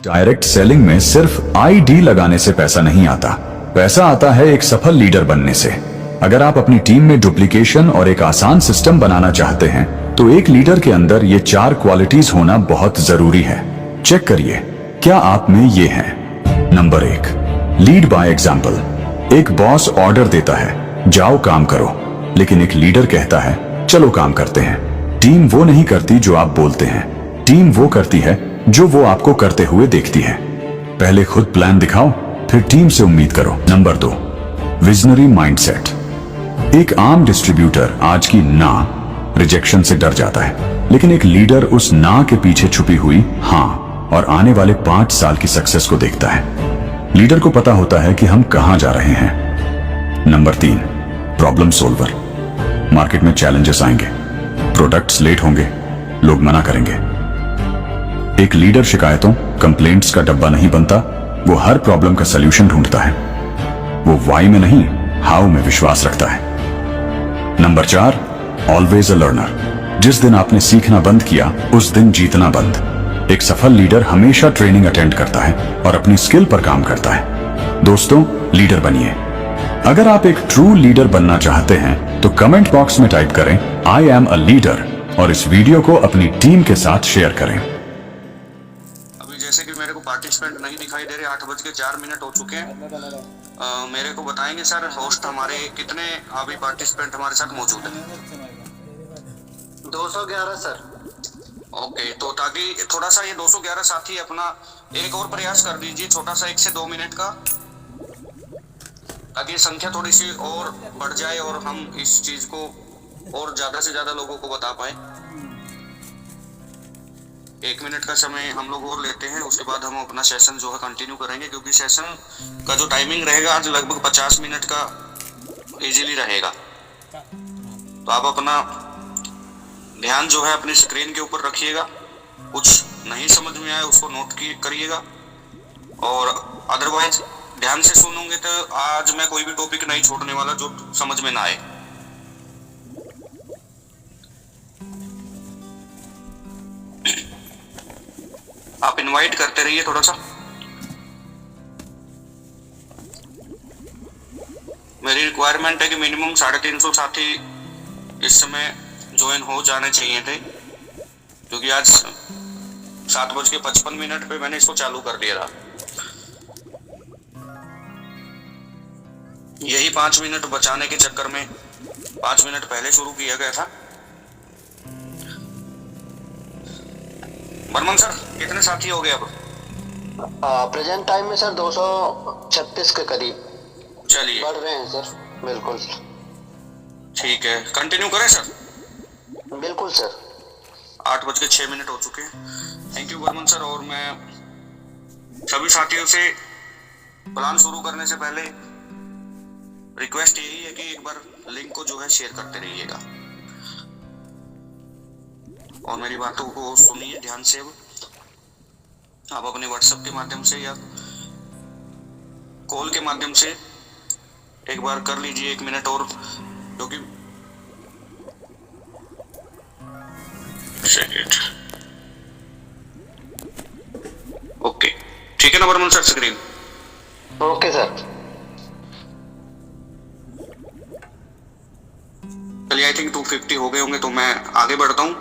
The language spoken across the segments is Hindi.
डायरेक्ट सेलिंग में सिर्फ आईडी लगाने से पैसा नहीं आता, पैसा आता है एक सफल लीडर बनने से। अगर आप अपनी टीम में डुप्लीकेशन और एक आसान सिस्टम बनाना चाहते हैं तो एक लीडर के अंदर ये 4 क्वालिटीज होना बहुत जरूरी है। चेक करिए क्या आप में ये हैं। Number 1, lead by example. एक बॉस ऑर्डर देता है जाओ काम करो, लेकिन एक लीडर कहता है चलो काम करते हैं। टीम वो नहीं करती जो आप बोलते हैं, टीम वो करती है जो वो आपको करते हुए देखती है। पहले खुद प्लान दिखाओ, फिर टीम से उम्मीद करो। Number 2, visionary mindset. एक आम डिस्ट्रीब्यूटर आज की ना रिजेक्शन से डर जाता है, लेकिन एक लीडर उस ना के पीछे छुपी हुई हाँ और आने वाले 5 साल की सक्सेस को देखता है। लीडर को पता होता है कि हम कहां जा रहे हैं। Number 3, problem solver. मार्केट में चैलेंजेस आएंगे, प्रोडक्ट्स लेट होंगे, लोग मना करेंगे। एक लीडर शिकायतों कंप्लेंट्स का डब्बा नहीं बनता, वो हर प्रॉब्लम का सलूशन ढूंढता है। वो वाई में नहीं हाउ में विश्वास रखता है। Number 4, always a learner. जिस दिन आपने सीखना बंद किया उस दिन जीतना बंद। एक सफल लीडर हमेशा ट्रेनिंग अटेंड करता है और अपनी स्किल पर काम करता है। दोस्तों, लीडर बनिए। अगर आप एक ट्रू लीडर बनना चाहते हैं तो कमेंट बॉक्स में टाइप करें आई एम अ लीडर और इस वीडियो को अपनी टीम के साथ शेयर करें। जैसे कि मेरे को पार्टिसिपेंट नहीं दिखाई दे रहे, 8:04 हो चुके हैं। मेरे को बताएंगे सर होस्ट हमारे कितने अभी पार्टिसिपेंट हमारे साथ मौजूद हैं? 211 सर। ओके, तो ताकि थोड़ा सा ये 211 साथी अपना एक और प्रयास कर दीजिए, छोटा सा 1 से 2 मिनट का, ताकि ये संख्या थोड़ी सी और बढ़ जाए और हम इस चीज को और ज्यादा से ज्यादा लोगों को बता पाए। 1 मिनट का समय हम लोग और लेते हैं, उसके बाद हम अपना सेशन जो है कंटिन्यू करेंगे, क्योंकि सेशन का जो टाइमिंग रहेगा आज लगभग 50 मिनट का इजीली रहेगा। तो आप अपना ध्यान जो है अपनी स्क्रीन के ऊपर रखिएगा, कुछ नहीं समझ में आए उसको नोट करिएगा, और अदरवाइज ध्यान से सुनोगे तो आज मैं कोई भी टॉपिक नहीं छोड़ने वाला जो समझ में ना आए। आप इनवाइट करते रहिए थोड़ा सा। मेरी रिक्वायरमेंट है कि मिनिमम 350 साथी इस समय ज्वाइन हो जाने चाहिए थे, क्योंकि आज 7:55 पे मैंने इसको चालू कर दिया था। यही 5 मिनट बचाने के चक्कर में 5 मिनट पहले शुरू किया गया था। बर्मन सर, कितने साथी हो गए अब? प्रेजेंट टाइम में सर 236 के करीब चलिए बढ़ रहे हैं सर। बिल्कुल ठीक है, कंटिन्यू करें सर? बिल्कुल सर। 8:06 हो चुके हैं। Thank you Barman sir. और मैं सभी साथियों से प्लान शुरू करने से पहले रिक्वेस्ट यही है कि एक बार लिंक को जो है शेयर करते रहिएगा और मेरी बातों को सुनिए ध्यान से। आप अपने व्हाट्सएप के माध्यम से या कॉल के माध्यम से एक बार कर लीजिए 1 मिनट और, क्योंकि ओके ठीक है ना Barman sir? Screen okay sir. चलिए, आई थिंक 250 हो गए होंगे, तो मैं आगे बढ़ता हूँ।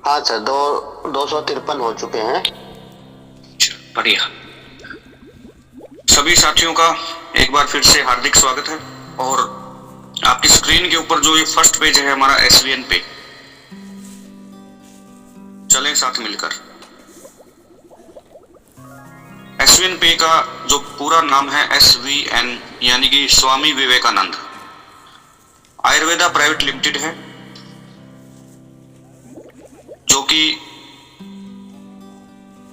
हाँ सर, 253 हो चुके हैं। बढ़िया। सभी साथियों का एक बार फिर से हार्दिक स्वागत है। और आपकी स्क्रीन के ऊपर जो ये फर्स्ट पेज है हमारा SVN पे, चलें साथ मिलकर। SVN पे का जो पूरा नाम है SVN यानी कि स्वामी विवेकानंद आयुर्वेदा प्राइवेट लिमिटेड है, जो कि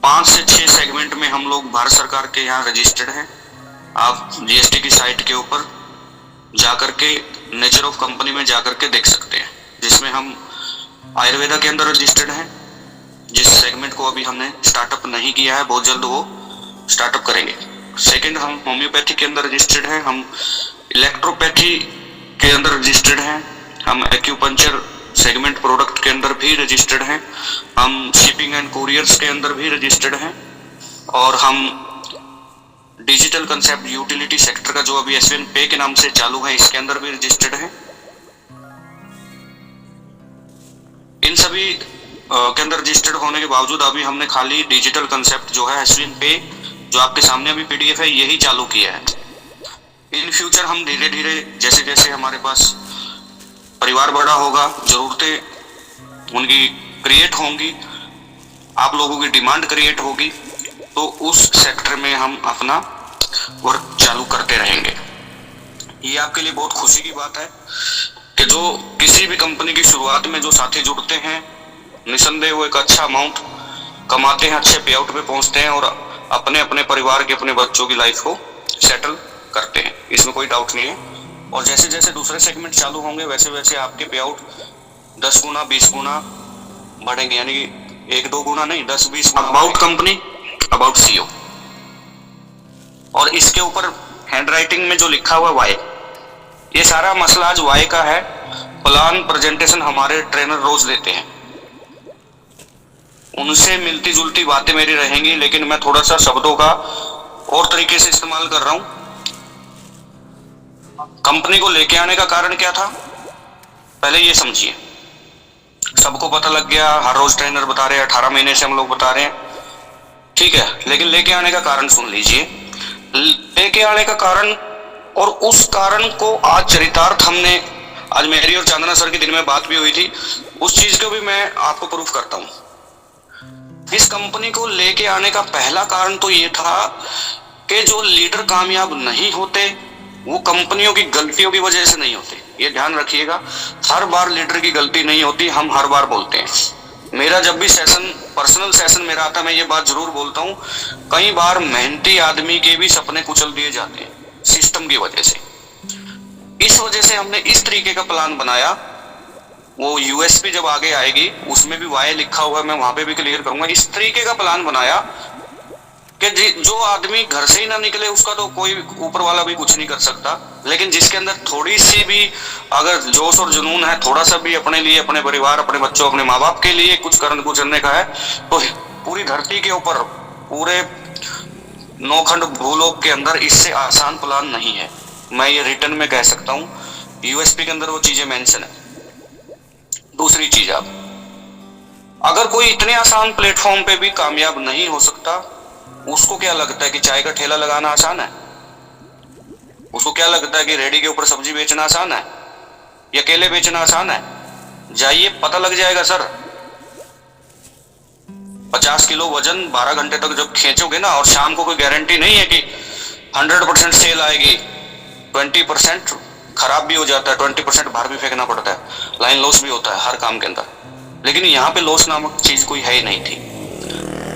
5 से 6 सेगमेंट में हम लोग भारत सरकार के यहाँ रजिस्टर्ड हैं। आप GST की साइट के ऊपर जाकर के नेचर ऑफ कंपनी में जाकर के देख सकते हैं, जिसमें हम आयुर्वेदा के अंदर रजिस्टर्ड हैं। जिस सेगमेंट को अभी हमने स्टार्टअप नहीं किया है, बहुत जल्द वो स्टार्टअप करेंगे। सेकंड, हम होम्योपैथी के अंदर रजिस्टर्ड हैं, हम इलेक्ट्रोपैथी के अंदर रजिस्टर्ड हैं, हम एक्यूपंक्चर सेगमेंट प्रोडक्ट के अंदर भी रजिस्टर्ड हैं, हम शिपिंग एंड कुरियर्स के अंदर भी रजिस्टर्ड हैं, और हम डिजिटल कंसेप्ट यूटिलिटी सेक्टर का जो अभी एसवीएन पे के नाम से चालू है, इसके अंदर भी रजिस्टर्ड है। इन सभी के अंदर रजिस्टर्ड होने के बावजूद अभी हमने खाली डिजिटल कंसेप्ट जो है एसवीएन पे, जो आपके सामने अभी पीडीएफ है, यही चालू किया है। इन फ्यूचर हम धीरे धीरे जैसे जैसे हमारे पास परिवार बड़ा होगा, जरूरतें उनकी क्रिएट होंगी, आप लोगों की डिमांड क्रिएट होगी, तो उस सेक्टर में हम अपना वर्क चालू करते रहेंगे। ये आपके लिए बहुत खुशी की बात है कि जो किसी भी कंपनी की शुरुआत में जो साथी जुड़ते हैं, निसंदेह वो एक अच्छा अमाउंट कमाते हैं, अच्छे पे आउट पे पहुंचते हैं और अपने अपने परिवार के, अपने बच्चों की लाइफ को सेटल करते हैं, इसमें कोई डाउट नहीं है। और जैसे जैसे दूसरे सेगमेंट चालू होंगे वैसे वैसे आपके पे आउट 10 गुना 20 गुना बढ़ेंगे, यानी कि 1-2 गुना नहीं, 10-20 गुना। अबाउट कंपनी, अबाउट सीईओ, और इसके ऊपर हैंड राइटिंग में जो लिखा हुआ वाई, ये सारा मसला आज वाई का है। प्लान प्रेजेंटेशन हमारे ट्रेनर रोज देते हैं, उनसे मिलती जुलती बातें मेरी रहेंगी, लेकिन मैं थोड़ा सा शब्दों का और तरीके से इस्तेमाल कर रहा हूं। कंपनी को लेके आने का कारण क्या था, पहले ये समझिए। सबको पता लग गया, हर रोज ट्रेनर बता रहे हैं, 18 महीने से हम लोग बता रहे हैं, ठीक है, लेकिन लेके आने का कारण सुन लीजिए। लेके आने का कारण, और उस कारण को आज चरितार्थ हमने, आज मेरी और चांदना सर की दिन में बात भी हुई थी, उस चीज को भी मैं आपको प्रूफ करता हूं। इस कंपनी को लेके आने का पहला कारण तो ये था कि जो लीडर कामयाब नहीं होते वो कंपनियों की गलतियों की वजह से नहीं होते। ये ध्यान रखिएगा, हर बार लीडर की गलती नहीं होती, हम हर बार बोलते हैं। मेरा जब भी सेशन, पर्सनल सेशन मेरा आता है, मैं ये बात जरूर बोलता हूँ, कई बार मेहनती आदमी के भी सपने कुचल दिए जाते हैं सिस्टम की वजह से। इस वजह से हमने इस तरीके का प्लान बनाया। वो यूएसपी जब आगे आएगी उसमें भी वाई लिखा हुआ है, मैं वहां पे भी क्लियर करूंगा। इस तरीके का प्लान बनाया कि जो आदमी घर से ही ना निकले उसका तो कोई ऊपर वाला भी कुछ नहीं कर सकता, लेकिन जिसके अंदर थोड़ी सी भी अगर जोश और जुनून है, थोड़ा सा भी अपने लिए, अपने परिवार, अपने बच्चों, अपने माँ बाप के लिए कुछ गुजरने का है, तो पूरी धरती के ऊपर, पूरे नौखंड भूलोक के अंदर इससे आसान प्लान नहीं है। मैं ये रिटर्न में कह सकता हूँ, यूएसपी के अंदर वो चीजें मेंशन है। दूसरी चीज, आप अगर कोई इतने आसान प्लेटफॉर्म पे भी कामयाब नहीं हो सकता, उसको क्या लगता है कि चाय का ठेला लगाना आसान है? उसको क्या लगता है कि रेडी के ऊपर सब्जी बेचना आसान है या केले बेचना आसान है? जाइए, पता लग जाएगा सर। 50 किलो वजन 12 घंटे तक जब खींचोगे ना, और शाम को कोई गारंटी नहीं है कि 100% सेल आएगी, 20% खराब भी हो जाता है, 20% बाहर भी फेंकना पड़ता है, लाइन लॉस भी होता है हर काम के अंदर। लेकिन यहाँ पे लॉस नामक चीज कोई है ही नहीं थी।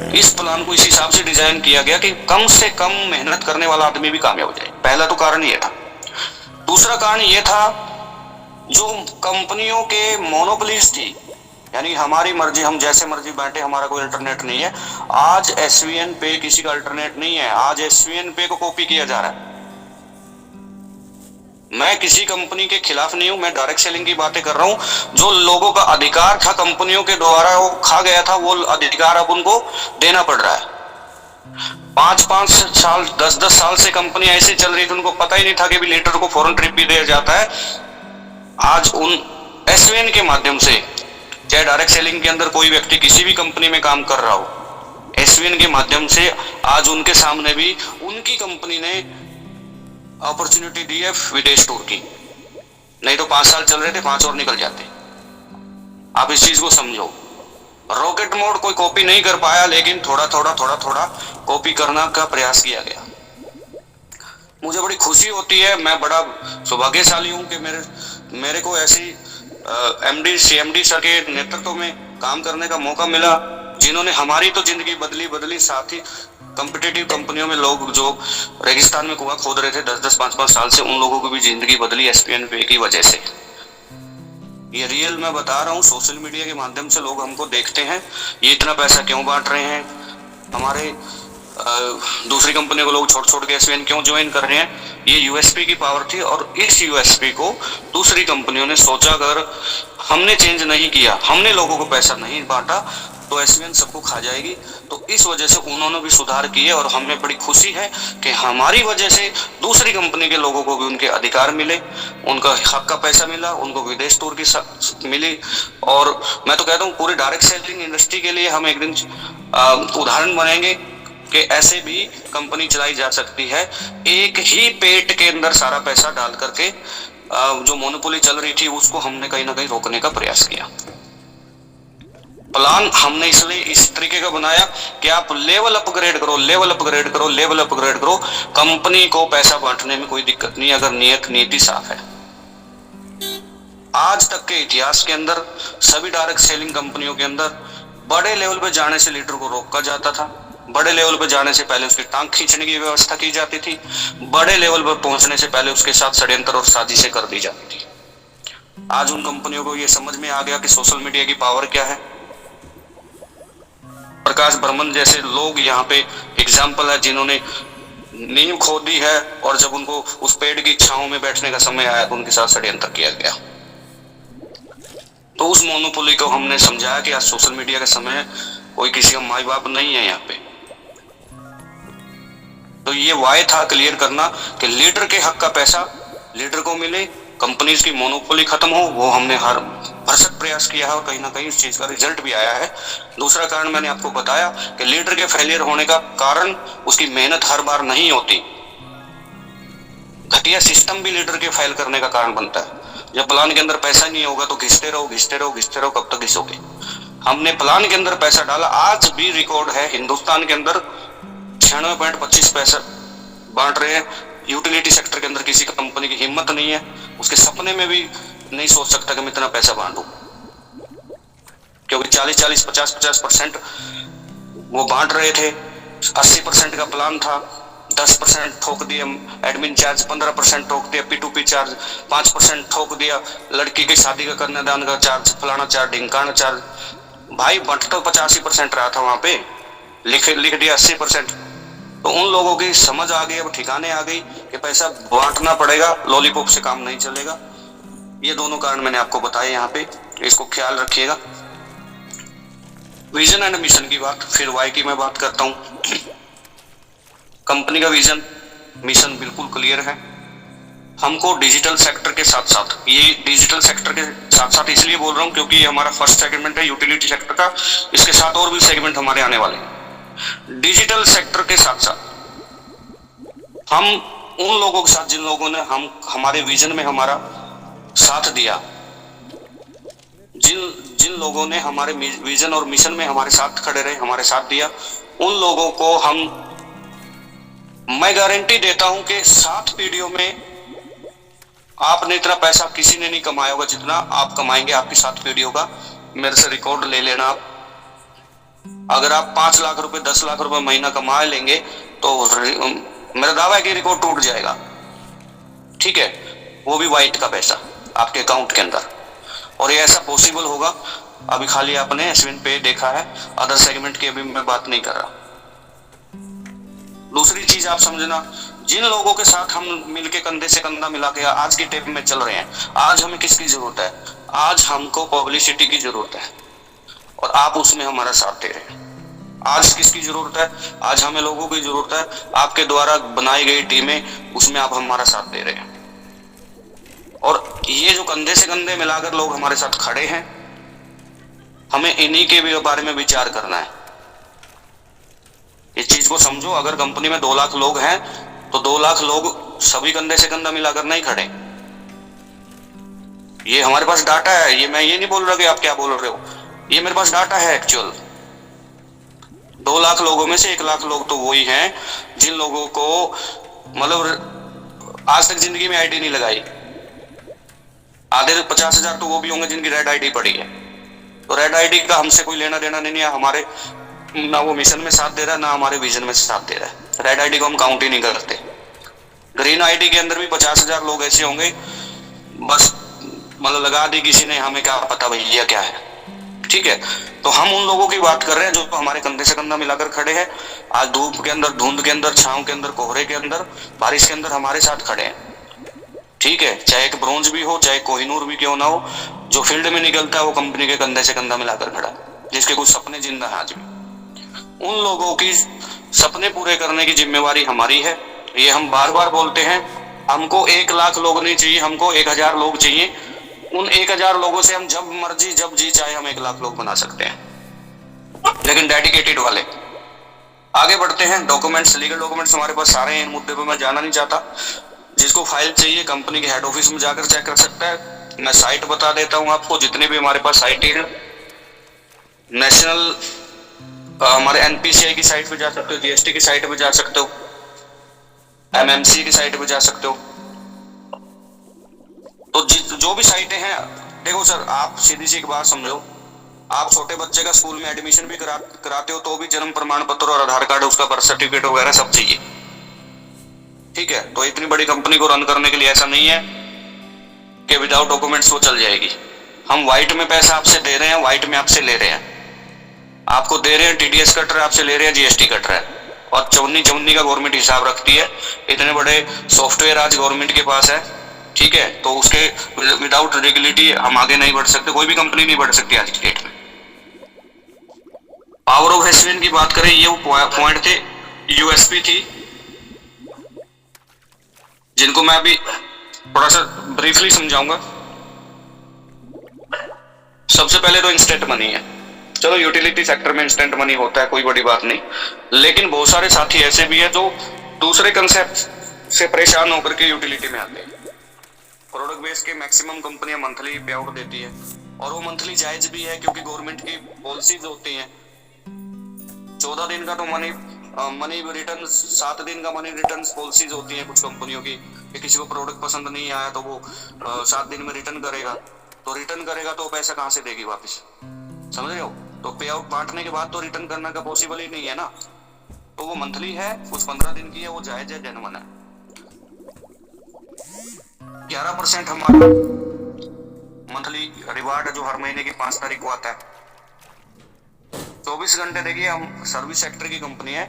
इस प्लान को इस हिसाब से डिजाइन किया गया कि कम से कम मेहनत करने वाला आदमी भी कामयाब हो जाए। पहला तो कारण ये था। दूसरा कारण ये था, जो कंपनियों के मोनोपोलीज थी, यानी हमारी मर्जी, हम जैसे मर्जी बैठे, हमारा कोई अल्टरनेट नहीं है। आज एसवीएन पे किसी का अल्टरनेट नहीं है, आज एसवीएन पे को कॉपी किया जा रहा है। मैं किसी कंपनी के खिलाफ नहीं हूं, मैं डायरेक्ट सेलिंग की बातें कर रहा हूं। जो लोगों का अधिकार था कंपनियों के द्वारा वो खा गया था, वो अधिकार अब उनको देना पड़ रहा है। 5-5 साल, 10-10 साल से कंपनी ऐसे चल रही थी, उनको पता ही नहीं था कि भी लीडर को फॉरेन ट्रिप भी दिया जाता है। आज उन एसवीएन के माध्यम से, चाहे डायरेक्ट सेलिंग के अंदर कोई व्यक्ति किसी भी कंपनी में काम कर रहा हो, एसवीएन के माध्यम से आज उनके सामने भी उनकी कंपनी ने अपॉर्चुनिटी दी है विदेश टूर की। नहीं तो 5 साल चल रहे थे, 5 और निकल जाते। आप इस चीज को समझो। रॉकेट मोड कोई कॉपी नहीं कर पाया, लेकिन थोड़ा थोड़ा कॉपी करना का प्रयास किया गया। मुझे बड़ी खुशी होती है, मैं बड़ा सौभाग्यशाली हूं कि मेरे को ऐसी एमडी सीएमडी सर के नेतृत्व में काम करने का मौका मिला, जिन्होंने हमारी तो जिंदगी बदली, साथ ही कॉम्पिटिटिव कंपनियों में लोग जो रेगिस्तान में कुआं खोद रहे थे 10-10, 5-5 साल से, उन लोगों की भी जिंदगी बदली एसपीएन पे की वजह से। ये रियल मैं बता रहा हूँ। सोशल मीडिया के माध्यम से लोग हमको देखते हैं, ये इतना पैसा क्यों बांट रहे हैं, हमारे दूसरी कंपनी को लोग छोड़ के एसपीएन क्यों ज्वाइन कर रहे हैं। ये यूएसपी की पावर थी, और इस यूएसपी को दूसरी कंपनियों ने सोचा, अगर हमने चेंज नहीं किया, हमने लोगों को पैसा नहीं बांटा, तो एसवीएन सबको खा जाएगी। तो इस वजह से उन्होंने भी सुधार किए और हमें बड़ी खुशी है कि हमारी वजह से दूसरी कंपनी के लोगों को भी उनके अधिकार मिले, उनका हक का पैसा मिला, उनको विदेश टूर की मिली। और मैं तो कहता हूँ पूरी डायरेक्ट सेलिंग इंडस्ट्री के लिए हम एक दिन उदाहरण बनेंगे कि ऐसे भी कंपनी चलाई जा सकती है। एक ही पेट के अंदर सारा पैसा डाल करके जो मोनोपोली चल रही थी उसको हमने कहीं ना कहीं रोकने का प्रयास किया। प्लान हमने इसलिए इस तरीके का बनाया कि आप लेवल अपग्रेड करो, लेवल अपग्रेड करो, लेवल अपग्रेड करो, कंपनी को पैसा बांटने में कोई दिक्कत नहीं अगर नीति साफ है। आज तक के इतिहास के अंदर सभी डायरेक्ट सेलिंग कंपनियों के अंदर बड़े लेवल पे जाने से लीडर को रोका जाता था, बड़े लेवल पे जाने से पहले उसकी टांग खींचने की व्यवस्था की जाती थी, बड़े लेवल पर पहुंचने से पहले उसके साथ षड्यंत्र और साजिशें कर दी जाती थी। आज उन कंपनियों को यह समझ में आ गया कि सोशल मीडिया की पावर क्या है। प्रकाश बर्मन जैसे लोग यहाँ पे एग्जाम्पल है जिन्होंने नींव खोदी है और जब उनको उस पेड़ की छांव में बैठने का समय आया तो उनके साथ षड्यंत्र किया गया। तो उस मोनोपोली को हमने समझाया कि आज सोशल मीडिया का समय है, कोई किसी का माई बाप नहीं है यहाँ पे। तो ये वाय था क्लियर करना कि लीडर के हक का पैसा लीडर को मिले, कंपनीज की मोनोपोली खत्म हो, वो हमने हर भरसक प्रयास किया है और कहीं ना कहीं उस चीज का रिजल्ट भी आया है। दूसरा कारण मैंने आपको बताया कि लीडर के फेलियर होने का कारण उसकी मेहनत हर बार नहीं होती, घटिया सिस्टम भी लीडर के फेल करने का कारण बनता है। जब प्लान के अंदर पैसा नहीं होगा तो घिसते रहो घिसते रहो घिसते रहो, कब तक घिसोगे। हमने प्लान के अंदर पैसा डाला, आज भी रिकॉर्ड है हिंदुस्तान के अंदर 96.25 पैसा बांट रहे हैं। यूटिलिटी सेक्टर के अंदर किसी कंपनी की हिम्मत नहीं है, उसके सपने में भी नहीं सोच सकता कि मैं इतना पैसा बांटूं, क्योंकि 40-40, 50-50% वो बांट रहे थे। 80% का प्लान था, 10% ठोक दिया एडमिन चार्ज, 15% ठोक दिया P2P चार्ज, 5% ठोक दिया लड़की की शादी का कन्यादान का चार्ज, फलाना चार्ज, ढिंकाना चार्ज। भाई बंट तो 85% रहा था, वहां पे लिख दिया 80%। तो उन लोगों की समझ आ गई, अब ठिकाने आ गई कि पैसा बांटना पड़ेगा, लॉलीपॉप से काम नहीं चलेगा। ये दोनों कारण मैंने आपको बताए यहाँ पे, इसको ख्याल रखिएगा। विजन एंड मिशन की बात, फिर वाई की मैं बात करता हूँ। कंपनी का विजन मिशन बिल्कुल क्लियर है। हमको डिजिटल सेक्टर के साथ साथ, ये डिजिटल सेक्टर के साथ साथ इसलिए बोल रहा हूँ क्योंकि ये हमारा फर्स्ट सेगमेंट है यूटिलिटी सेक्टर का, इसके साथ और भी सेगमेंट हमारे आने वाले हैं। डिजिटल सेक्टर के साथ साथ हम उन लोगों के साथ जिन लोगों ने हमारे विजन में हमारा साथ दिया, जिन लोगों ने हमारे विजन और मिशन में हमारे साथ खड़े रहे, हमारे साथ दिया, उन लोगों को मैं गारंटी देता हूं कि 7 पीढ़ियों में आपने इतना पैसा किसी ने नहीं कमाया होगा जितना आप कमाएंगे। आपकी 7 पीढ़ियों का मेरे से रिकॉर्ड ले लेना आप। अगर आप 5 लाख रुपए 10 लाख रुपए महीना कमा लेंगे तो मेरा दावा है कि रिकॉर्ड टूट जाएगा। ठीक है, वो भी वाइट का पैसा आपके अकाउंट के अंदर, और ये ऐसा पॉसिबल होगा। अभी खाली आपने एसवीएन पे देखा है, अदर सेगमेंट की अभी मैं बात नहीं कर रहा। दूसरी चीज आप समझना, जिन लोगों के साथ हम मिलके कंधे से कंधा मिला के आज की टेप में चल रहे हैं, आज हमें किसकी जरूरत है? आज हमको पब्लिसिटी की जरूरत है और आप उसमें हमारा साथ दे रहे हैं। आज किसकी जरूरत है? आज हमें लोगों की जरूरत है, आपके द्वारा बनाई गई टीमें, उसमें आप हमारा साथ दे रहे हैं। और ये जो कंधे से कंधे मिलाकर लोग हमारे साथ खड़े हैं, हमें इन्हीं के भी बारे में विचार करना है। इस चीज को समझो, अगर कंपनी में 2 लाख लोग हैं तो 2 लाख लोग सभी कंधे से कंधा मिलाकर नहीं खड़े। ये हमारे पास डाटा है, ये मैं ये नहीं बोल रहा कि आप क्या बोल रहे हो, ये मेरे पास डाटा है एक्चुअल। 2 लाख लोगों में से 1 लाख लोग तो वही हैं जिन लोगों को मतलब आज तक जिंदगी में आईडी नहीं लगाई। आधे 50,000 तो वो भी होंगे जिनकी रेड आईडी पड़ी है। तो रेड आईडी का हमसे कोई लेना देना नहीं है, हमारे ना वो मिशन में साथ दे रहा है ना हमारे विजन में साथ दे रहा है। रेड आईडी को हम काउंट ही नहीं करते। ग्रीन आईडी के अंदर भी 50,000 लोग ऐसे होंगे, बस मतलब लगा दी किसी ने, हमें क्या पता भैया क्या है। ठीक है, तो हम उन लोगों की बात कर रहे हैं जो हमारे कंधे से कंधा मिलाकर खड़े हैं। आज धूप के अंदर, धुंध के अंदर, छांव के अंदर, कोहरे के अंदर, बारिश के अंदर हमारे साथ खड़े हैं। ठीक है, चाहे एक ब्रोंज भी हो, चाहे कोहिनूर भी क्यों ना हो, जो फील्ड में निकलता है वो कंपनी के कंधे से कंधा मिलाकर खड़ा है। जिसके कुछ सपने जिंदा हैं आज भी, उन लोगों की सपने पूरे करने की जिम्मेवारी हमारी है। ये हम बार बार बोलते हैं, हमको 1 लाख लोग नहीं चाहिए, हमको 1000 लोग चाहिए। उन 1000 लोगों से हम जब मर्जी जब जी चाहे हम 1 लाख लोग बना सकते हैं, लेकिन डेडिकेटेड वाले। आगे बढ़ते हैं। डॉक्यूमेंट्स, लीगल डॉक्यूमेंट्स हमारे पास सारे हैं, इन मुद्दे पर मैं जाना नहीं चाहता। जिसको फाइल चाहिए कंपनी के हेड ऑफिस में जाकर चेक कर सकता है। मैं साइट बता देता हूं आपको, जितने भी हमारे पास साइटें हैं। नेशनल हमारे एनपीसीआई की साइट पे जा सकते हो, जीएसटी की साइट पे जा सकते हो, एमएमसी की साइट पे जा सकते हो। तो जो भी साइटें हैं, देखो सर, आप सीधी सी एक बात समझो, आप छोटे बच्चे का स्कूल में एडमिशन भी कराते हो तो भी जन्म प्रमाण पत्र और आधार कार्ड, उसका बर्थ सर्टिफिकेट वगैरह सब चाहिए, ठीक है। तो इतनी बड़ी कंपनी को रन करने के लिए ऐसा नहीं है कि विदाउट डॉक्यूमेंट्स वो चल जाएगी। हम व्हाइट में पैसा आपसे दे रहे हैं, व्हाइट में आपसे ले रहे हैं, आपको दे रहे हैं, टीडीएस कट रहा है, आपसे ले रहे हैं, जीएसटी कट रहा है, और चौनी का गवर्नमेंट हिसाब रखती है। इतने बड़े सॉफ्टवेयर आज गवर्नमेंट के पास है, ठीक है। तो उसके विदाउट रेगुलेटरी हम आगे नहीं बढ़ सकते, कोई भी कंपनी नहीं बढ़ सकती आज की डेट में। पावर ऑफ एसवीएन की बात करें, ये वो पॉइंट थे, यूएसपी थी, जिनको मैं अभी थोड़ा सा ब्रीफली समझाऊंगा। सबसे पहले तो इंस्टेंट मनी है। चलो, यूटिलिटी सेक्टर में इंस्टेंट मनी होता है, कोई बड़ी बात नहीं, लेकिन बहुत सारे साथी ऐसे भी है जो दूसरे कंसेप्ट से परेशान होकर के यूटिलिटी में आते हैं। प्रोडक्ट बेस के मैक्सिमम कंपनियां मंथली पे आउट देती है, और वो मंथली जायज भी है, क्योंकि गवर्नमेंट की पॉलिसीज होती हैं। 14 दिन का तो मनी रिटर्न, 7 दिन का मनी रिटर्न पॉलिसीज होती हैं कुछ कंपनियों की, कि किसी को प्रोडक्ट पसंद नहीं आया तो वो 7 दिन में रिटर्न करेगा। तो रिटर्न करेगा तो पैसा कहां से देगी वापस, समझ रहे हो। तो पे आउट बांटने के बाद तो रिटर्न करना का पॉसिबल ही नहीं है ना। तो वो मंथली है, कुछ 15 दिन की है, वो जायज है, जेन्युइन है। 11% हमारा मंथली रिवार्ड जो हर महीने की 5 तारीख को आता है। 24 घंटे, देखिए हम सर्विस सेक्टर की कंपनी है,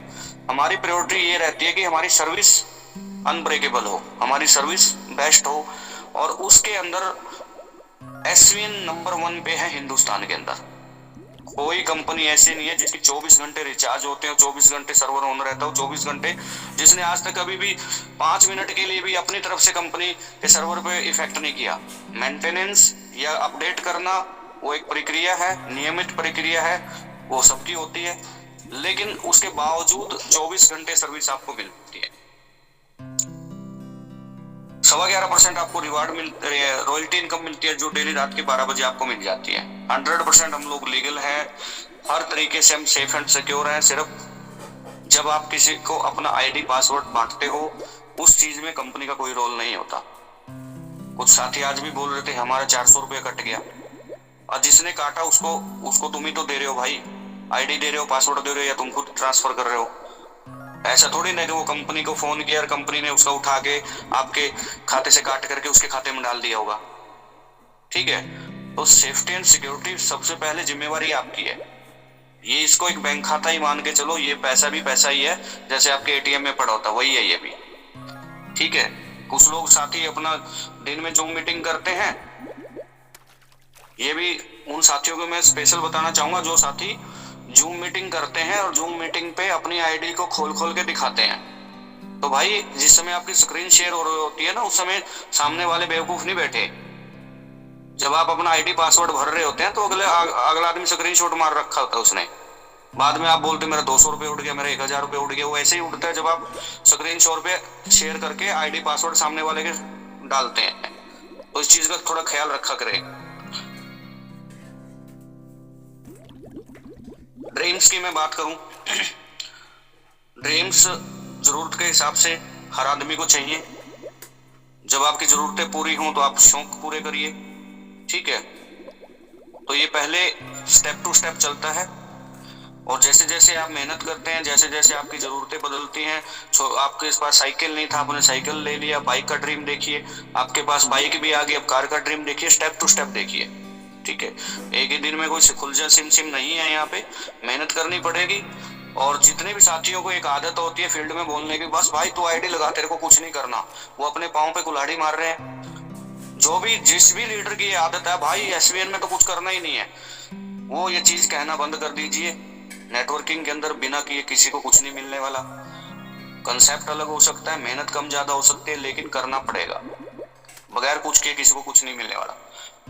हमारी प्रायोरिटी ये रहती है कि हमारी सर्विस अनब्रेकेबल हो, हमारी सर्विस बेस्ट हो, और उसके अंदर एसवीएन नंबर 1 पे है हिंदुस्तान के अंदर। कोई कंपनी ऐसी नहीं है जिसकी 24 घंटे रिचार्ज होते हैं, 24 घंटे सर्वर ऑन रहता हो, 24 घंटे, जिसने आज तक कभी भी 5 मिनट के लिए भी अपनी तरफ से कंपनी के सर्वर पे इफेक्ट नहीं किया। मेंटेनेंस या अपडेट करना वो एक प्रक्रिया है, नियमित प्रक्रिया है, वो सबकी होती है, लेकिन उसके बावजूद 24 घंटे सर्विस आपको मिलती है। 11.25% आपको रिवार्ड मिलती है, रॉयल्टी इनकम मिलती है, जो डेली रात के 12 बजे आपको मिल जाती है। 100% हम लोग लीगल है, हर तरीके से हम सेफ एंड सिक्योर हैं। सिर्फ जब आप किसी को अपना आईडी पासवर्ड बांटते हो, उस चीज में कंपनी का कोई रोल नहीं होता। कुछ साथी आज भी बोल रहे थे हमारा 400 रुपया कट गया, और जिसने काटा उसको तुम ही तो दे रहे हो भाई, आईडी दे रहे हो, पासवर्ड दे रहे हो, या तुम खुद ट्रांसफर कर रहे हो। ऐसा थोड़ी ना कि वो कंपनी को फोन किया और कंपनी ने उसका उठा के आपके खाते से काट करके उसके खाते में डाल दिया होगा, ठीक है। तो सेफ्टी एंड सिक्योरिटी सबसे पहले जिम्मेवारी आपकी है। ये इसको एक बैंक खाता ही मान के चलो, ये पैसा भी पैसा ही है, जैसे आपके एटीएम में पड़ा होता वही है ये भी, ठीक है। कुछ लोग साथी अपना दिन में जूम मीटिंग करते हैं, ये भी उन साथियों को मैं स्पेशल बताना चाहूंगा जो साथी जूम मीटिंग करते हैं और जूम मीटिंग पे अपनी आईडी को खोल के दिखाते हैं। तो भाई, जिस समय आपकी स्क्रीन शेयर हो रही होती है ना, उस समय सामने वाले बेवकूफ नहीं बैठे। जब आप अपना आईडी पासवर्ड भर रहे होते हैं तो अगला आदमी स्क्रीनशॉट मार रखा होता है उसने, बाद में आप बोलते मेरा 200 रुपये उठ गया, मेरा 1000 रुपये उठ गया। वो ऐसे ही उठता है जब आप स्क्रीनशॉट पे शेयर करके आईडी पासवर्ड सामने वाले के डालते हैं। तो इस चीज का थोड़ा ख्याल रखा करें। ड्रीम्स की मैं बात करूं, ड्रीम्स जरूरत के हिसाब से हर आदमी को चाहिए। जब आपकी जरूरतें पूरी हों तो आप शौक पूरे करिए, ठीक है। तो ये पहले स्टेप टू स्टेप चलता है, और जैसे जैसे आप मेहनत करते हैं, जैसे जैसे आपकी जरूरतें बदलती हैं, आपके पास साइकिल नहीं था, आपने साइकिल ले लिया, बाइक का ड्रीम देखिए, आपके पास बाइक भी आ गई, अब कार का ड्रीम देखिए, स्टेप टू स्टेप देखिए, ठीक है। एक ही दिन में कोई खुलजा सिम नहीं है, यहाँ पे मेहनत करनी पड़ेगी। और जितने भी साथियों को एक आदत होती है फील्ड में बोलने की, बस भाई तू आईडी लगा, तेरे को कुछ नहीं करना, वो अपने पाँव पे कुल्हाड़ी मार रहे हैं। जिस भी लीडर की आदत है भाई, एसवीएन में तो कुछ करना ही नहीं है, वो ये चीज कहना बंद कर दीजिए। नेटवर्किंग के अंदर बिना किए किसी को कुछ नहीं मिलने वाला। कंसेप्ट अलग हो सकता है, मेहनत कम ज्यादा हो सकती है, लेकिन करना पड़ेगा। बगैर कुछ किए किसी को कुछ नहीं मिलने वाला।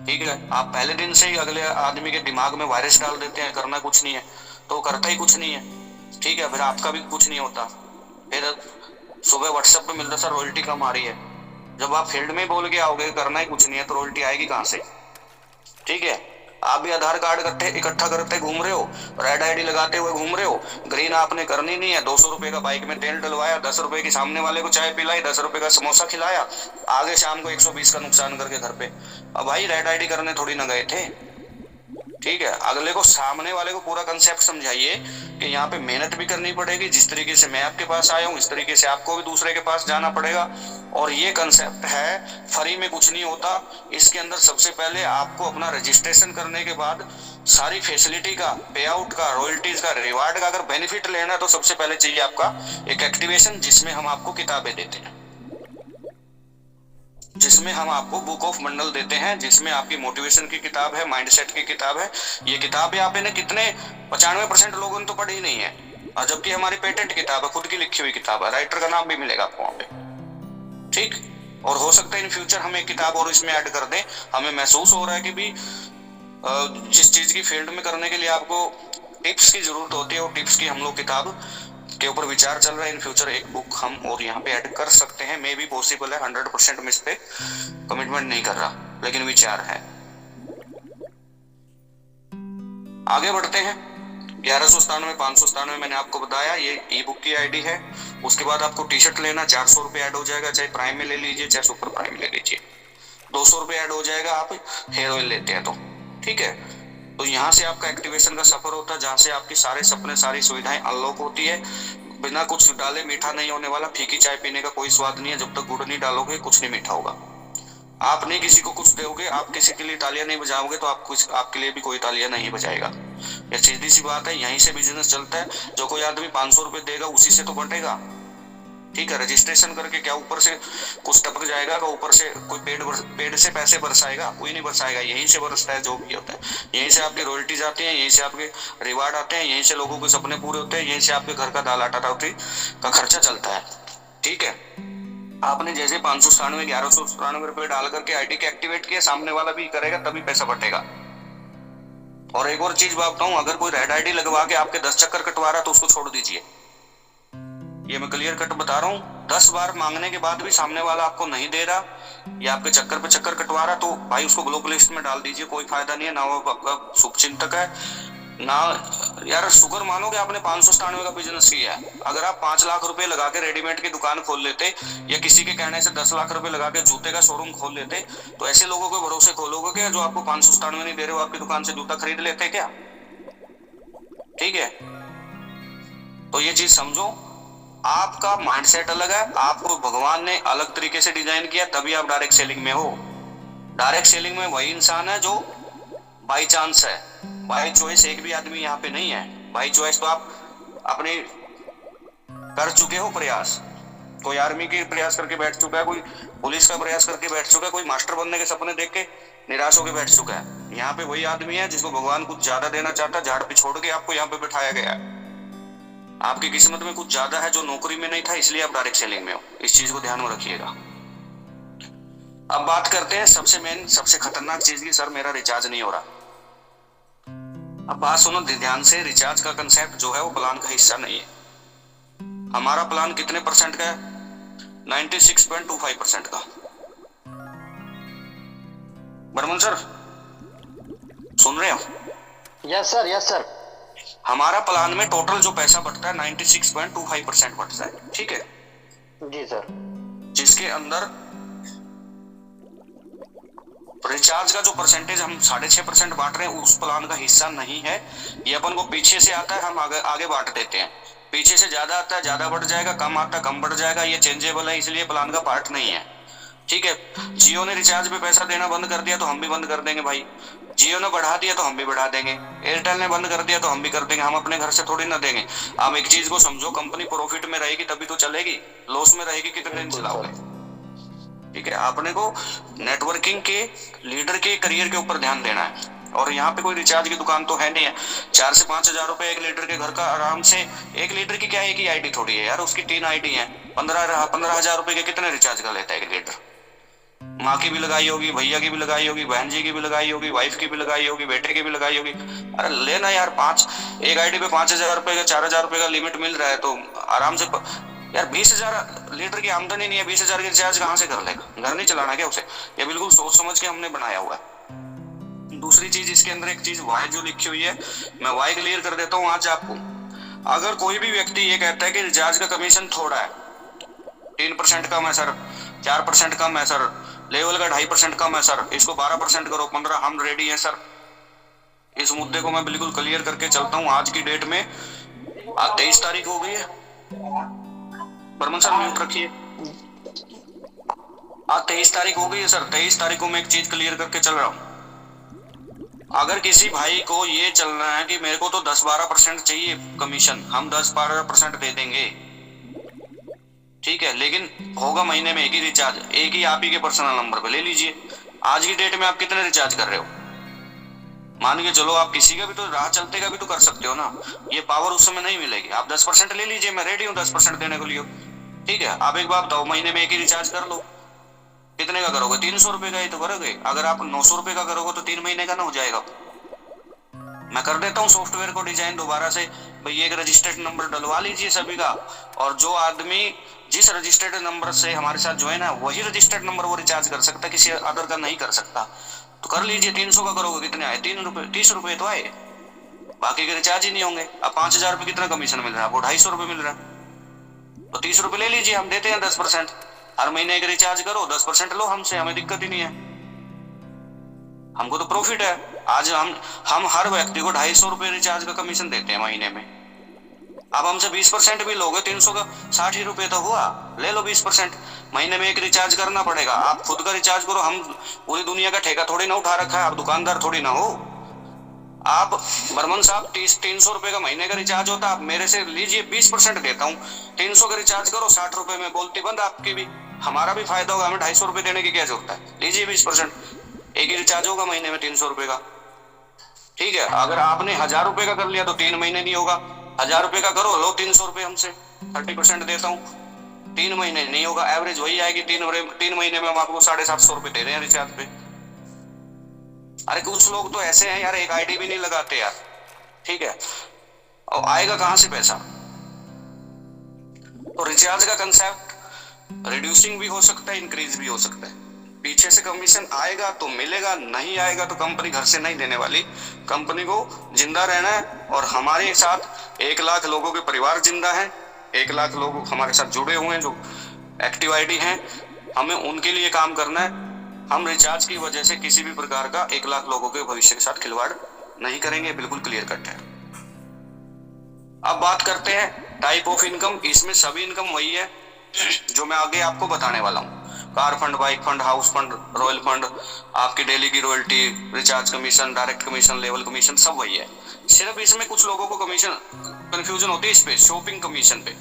ठीक है, आप पहले दिन से ही अगले आदमी के दिमाग में वायरस डाल देते हैं करना कुछ नहीं है, तो वो करता ही कुछ नहीं है। ठीक है, फिर आपका भी कुछ नहीं होता। फिर सुबह व्हाट्सएप पे मिलता सर रॉयल्टी कम आ रही है। जब आप फील्ड में बोल के आओगे करना ही कुछ नहीं है तो रॉयल्टी आएगी कहाँ से? ठीक है, आप भी आधार कार्ड इकट्ठा करते घूम रहे हो, रेड आईडी लगाते हुए घूम रहे हो, ग्रीन आपने करनी नहीं है। 200 रुपए का बाइक में तेल डलवाया, 10 रुपए की सामने वाले को चाय पिलाई, 10 रुपए का समोसा खिलाया, आगे शाम को 120 का नुकसान करके घर पे। अब भाई रेड आईडी करने थोड़ी ना गए थे। ठीक है, अगले को सामने वाले को पूरा कंसेप्ट समझाइए कि यहाँ पे मेहनत भी करनी पड़ेगी। जिस तरीके से मैं आपके पास आया हूँ इस तरीके से आपको भी दूसरे के पास जाना पड़ेगा। और ये कंसेप्ट है, फ्री में कुछ नहीं होता। इसके अंदर सबसे पहले आपको अपना रजिस्ट्रेशन करने के बाद सारी फैसिलिटी का, पे आउट का, रॉयल्टीज का, रिवार्ड का अगर बेनिफिट लेना है तो सबसे पहले चाहिए आपका एक एक्टिवेशन, जिसमें हम आपको किताबें देते हैं, जिसमें हम आपको बुक ऑफ मंडल देते हैं, जिसमें आपकी मोटिवेशन की किताब है, माइंडसेट की किताब है। ये किताब आप इन्हें कितने 95% लोगों ने तो पढ़ी नहीं है, और जबकि हमारी पेटेंट किताब है, खुद की लिखी हुई किताब है, राइटर का नाम भी मिलेगा आपको वहां पे। ठीक, और हो सकता है इन फ्यूचर हम एक किताब और इसमें ऐड कर दें। हमें महसूस हो रहा है कि भी जिस चीज की फील्ड में करने के लिए आपको टिप्स की जरूरत होती है, वो टिप्स की हम लोग किताब के ऊपर विचार चल रहा है। इन फ्यूचर एक बुक हम और यहाँ पे ऐड कर सकते हैं, मे भी पॉसिबल है। 100% मैं इस पे कमिटमेंट नहीं कर रहा, लेकिन विचार है। आगे बढ़ते हैं। 1197 597 मैंने आपको बताया, ये ई बुक की आईडी है। उसके बाद आपको टी शर्ट लेना 400 रुपये ऐड हो जाएगा, चाहे प्राइम में ले लीजिए चाहे सुपर प्राइम ले लीजिए। 200 रुपये ऐड हो जाएगा आप हेयर ऑयल लेते हैं तो। ठीक है, तो यहाँ से आपका एक्टिवेशन का सफर होता है, जहाँ से आपकी सारे सपने, सारी सुविधाएं अनलॉक होती है। बिना कुछ डाले मीठा नहीं होने वाला। फीकी चाय पीने का कोई स्वाद नहीं है, जब तक गुड़ नहीं डालोगे कुछ नहीं मीठा होगा। आप नहीं किसी को कुछ दोगे, आप किसी के लिए तालियां नहीं बजाओगे तो आपके लिए भी कोई तालियां नहीं बजाएगा। ये सीधी सी बात है, यहीं से बिजनेस चलता है। जो कोई आदमी 500 रुपये देगा उसी से तो बटेगा। ठीक है, रजिस्ट्रेशन करके क्या ऊपर से कुछ टपक जाएगा? का ऊपर से कोई पेड़ से पैसे बरसाएगा? कोई नहीं बरसाएगा, यहीं से बरसता है जो भी होता है। यहीं से आपकी रॉयल्टीज आती हैं, यहीं से आपके रिवार्ड आते हैं, यहीं से लोगों के सपने पूरे होते हैं, यहीं से आपके घर का दाल आटा रोटी का खर्चा चलता है। ठीक है, आपने जैसे 597 1197 रुपए डाल करके आईडी के एक्टिवेट किया, सामने वाला भी करेगा तभी पैसा बटेगा। और एक और चीज बताऊं, अगर कोई रेड आईडी लगवा के आपके 10 चक्कर कटवा रहा तो उसको छोड़ दीजिए। ये मैं क्लियर कट बता रहा हूँ। 10 बार मांगने के बाद भी सामने वाला आपको नहीं दे रहा या आपके चक्कर पे चक्कर कटवा रहा, तो भाई उसको ब्लॉक लिस्ट में डाल दीजिए, कोई फायदा नहीं है। ना वो आपका शुभचिंतक है ना। यार शुगर मानोगे आपने 597 का बिजनेस किया है। अगर आप 5 लाख रुपए लगा के रेडीमेड की दुकान खोल लेते या किसी के कहने से 10 लाख रुपए लगा के जूते का शोरूम खोल लेते, तो ऐसे लोगों के भरोसे खोलोगे क्या जो आपको 597 नहीं दे रहे हो, आपकी दुकान से जूता खरीद लेते क्या? ठीक है, तो ये चीज समझो। आपका माइंडसेट अलग है, आपको भगवान ने अलग तरीके से डिजाइन किया, तभी आप डायरेक्ट सेलिंग में हो। डायरेक्ट सेलिंग में वही इंसान है जो बाई चांस है। बाई चॉइस एक भी आदमी यहाँ पे नहीं है। बाई चॉइस तो आप अपने कर चुके हो प्रयास। कोई आर्मी के प्रयास करके बैठ चुका है, कोई पुलिस का प्रयास करके बैठ चुका है, कोई मास्टर बनने के सपने देख के निराश होकर बैठ चुका है। यहाँ पे वही आदमी है जिसको भगवान कुछ ज्यादा देना चाहता है, झाड़ पे छोड़ के आपको यहाँ पे बिठाया गया है। आपकी किस्मत में कुछ ज्यादा है जो नौकरी में नहीं था, इसलिए आप डायरेक्ट सेलिंग में हो। इस चीज को ध्यान में रखिएगा। अब बात करते हैं सबसे मेन, सबसे खतरनाक चीज की। सर मेरा रिचार्ज नहीं हो रहा। अब बात सुनो ध्यान से, रिचार्ज का कंसेप्ट जो है वो प्लान का हिस्सा नहीं है। हमारा प्लान कितने परसेंट का है? 96.25% का। बर्मन सर सुन रहे हो? Yes sir, yes sir. हमारा प्लान में टोटल जो पैसा बचता है 96.25% बचता है। ठीक है जी सर। जिसके अंदर रिचार्ज का जो परसेंटेज हम 6.5% बांट रहे हैं उस प्लान का हिस्सा नहीं है। ये अपन को पीछे से आता है, हम आगे बांट देते हैं। पीछे से ज्यादा आता है, ज्यादा बढ़ जाएगा, कम आता है, कम बढ़ जाएगा। ये चेंजेबल है, इसलिए प्लान का पार्ट नहीं है। ठीक है, जियो ने रिचार्ज पे पैसा देना बंद कर दिया तो हम भी बंद कर देंगे भाई। जियो ने बढ़ा दिया तो हम भी बढ़ा देंगे। एयरटेल ने बंद कर दिया तो हम भी कर देंगे। हम अपने घर से थोड़ी ना देंगे। आप एक चीज को समझो, कंपनी प्रॉफिट में रहेगी तभी तो चलेगी, लॉस में रहेगी कितने दिन चलाओगे? ठीक है, आपने को नेटवर्किंग के लीडर के करियर के ऊपर ध्यान देना है। और यहाँ पे कोई रिचार्ज की दुकान तो है नहीं है। 4 से 5 हजार रुपए 1 लीटर के घर का आराम से। 1 लीटर की क्या, एक ही आईडी थोड़ी है यार, उसकी 3 आईडी है। 15 हजार रुपए के कितने रिचार्ज कर लेता है 1 लीटर? माँ की भी लगाई होगी, भैया की भी लगाई होगी, बहन जी की भी लगाई होगी, वाइफ की भी लगाई होगी, बेटे की भी लगाई होगी। अरे लेना यार, एक आईडी पे 5 हजार रुपए का, 4 हजार रुपए का लिमिट मिल रहा है तो आराम से यार 20 हजार लीटर की आमदनी नहीं है, 20 हजार की रिचार्ज कहाँ से कर लेगा? घर नहीं चलाना क्या उसे? ये बिल्कुल सोच समझ के हमने बनाया हुआ है। दूसरी चीज, इसके अंदर एक चीज वाई जो लिखी हुई है, मैं वाई क्लियर कर देता हूँ आज आपको। अगर कोई भी व्यक्ति ये कहता है कि रिचार्ज का कमीशन थोड़ा है, 3% कम है सर, 4% कम है सर, लेवल का 2.5% कम है सर, इसको 12% करो, 15, हम रेडी हैं सर। इस मुद्दे को मैं बिल्कुल क्लियर करके चलता हूँ आज की डेट में। आज 23 तारीख हो गई है। बर्मन सर म्यूट रखिए। आज 23 तारीख हो गई है सर। 23 तारीख को मैं एक चीज क्लियर करके चल रहा हूँ। अगर किसी भाई को ये चलना है कि मेरे को तो 10-12% चाहिए कमीशन, हम 10-12% दे देंगे, ठीक है, लेकिन होगा महीने में एक ही रिचार्ज, एक ही आप ही के पर्सनल नंबर पे ले लीजिए। आज की डेट में आप कितने रिचार्ज कर रहे हो? मान के चलो आप किसी का भी तो राह चलते का भी तो कर सकते हो ना। ये पावर उस समय नहीं मिलेगी। आप 10% ले लीजिए, मैं रेडी हूँ 10% देने को लिए, ठीक है। आप एक बार 2 महीने में एक ही रिचार्ज कर लो। कितने का करोगे? 300 रुपए का ही तो करोगे। अगर आप 900 रुपए का करोगे तो 3 महीने का ना हो जाएगा। मैं कर देता हूँ सॉफ्टवेयर को डिजाइन दोबारा से। भाई एक रजिस्टर्ड नंबर डलवा लीजिए सभी का, और जो आदमी जिस रजिस्टर्ड नंबर से हमारे साथ ज्वाइन है वही रजिस्टर्ड नंबर वो रिचार्ज कर सकता है, किसी अदर का नहीं कर सकता। तो कर लीजिए। 300 का करोगे कितने आए? 30 रुपए तो आए, बाकी के रिचार्ज ही नहीं होंगे। अब 5,000 रुपए कितना कमीशन मिल रहा है आपको? 250 रुपए मिल रहा है। तो 30 रुपए ले लीजिए, हम देते हैं 10%। हर महीने एक रिचार्ज करो, 10% लो हमसे, हमें दिक्कत ही नहीं है, हमको तो प्रॉफिट है। आज हम हर व्यक्ति को 250 रुपए रिचार्ज का कमीशन देते हैं महीने में। अब हमसे 20% भी लोगे, 300 का 60 ही रुपए तो हुआ, ले लो 20%। महीने में एक रिचार्ज करना पड़ेगा। आप खुद का रिचार्ज करो, हम पूरी दुनिया का ठेका थोड़ी ना उठा रखा है, आप दुकानदार थोड़ी ना हो। आप बर्मन साहब 300 रुपए का महीने का रिचार्ज होता है, आप मेरे से लीजिए, 20% देता हूँ। 300 का रिचार्ज करो, 60 रुपए में बोलती बंद आपकी भी, हमारा भी फायदा होगा, हमें 250 रुपए देने की क्या जरूरत है? लीजिए 20%, एक ही रिचार्ज होगा महीने में 300 रुपए का, ठीक है। अगर आपने 1000 रुपए का कर लिया तो 3 महीने नहीं होगा। 1000 रुपए का करो, लो 300 रुपए हमसे, 30% देता हूँ, 3 महीने नहीं होगा। एवरेज वही आएगी, 3 महीने में हम आपको 750 रुपए दे रहे हैं रिचार्ज पे। अरे कुछ लोग तो ऐसे हैं यार, एक आईडी भी नहीं लगाते यार, ठीक है, और आएगा कहां से पैसा? तो रिचार्ज का कंसेप्ट रिड्यूसिंग भी हो सकता है, इंक्रीज भी हो सकता है। पीछे से कमीशन आएगा तो मिलेगा, नहीं आएगा तो कंपनी घर से नहीं देने वाली। कंपनी को जिंदा रहना है, और हमारे साथ 1 लाख लोगों के परिवार जिंदा है, 1 लाख लोग हमारे साथ जुड़े हुए हैं जो एक्टिव आईडी हैं, हमें उनके लिए काम करना है। हम रिचार्ज की वजह से किसी भी प्रकार का 1 लाख लोगों के भविष्य के साथ खिलवाड़ नहीं करेंगे, बिल्कुल क्लियर कट है। अब बात करते हैं टाइप ऑफ इनकम। इसमें सभी इनकम वही है जो मैं आगे आपको बताने वाला हूँ। Car fund, bike fund, house fund, royal fund, आपकी डेली की royalty, recharge commission, direct commission, level commission, सब वही है। सिर्फ इसमें कुछ लोगों को कमीशन कंफ्यूजन होती है इस पे, शॉपिंग कमीशन पे।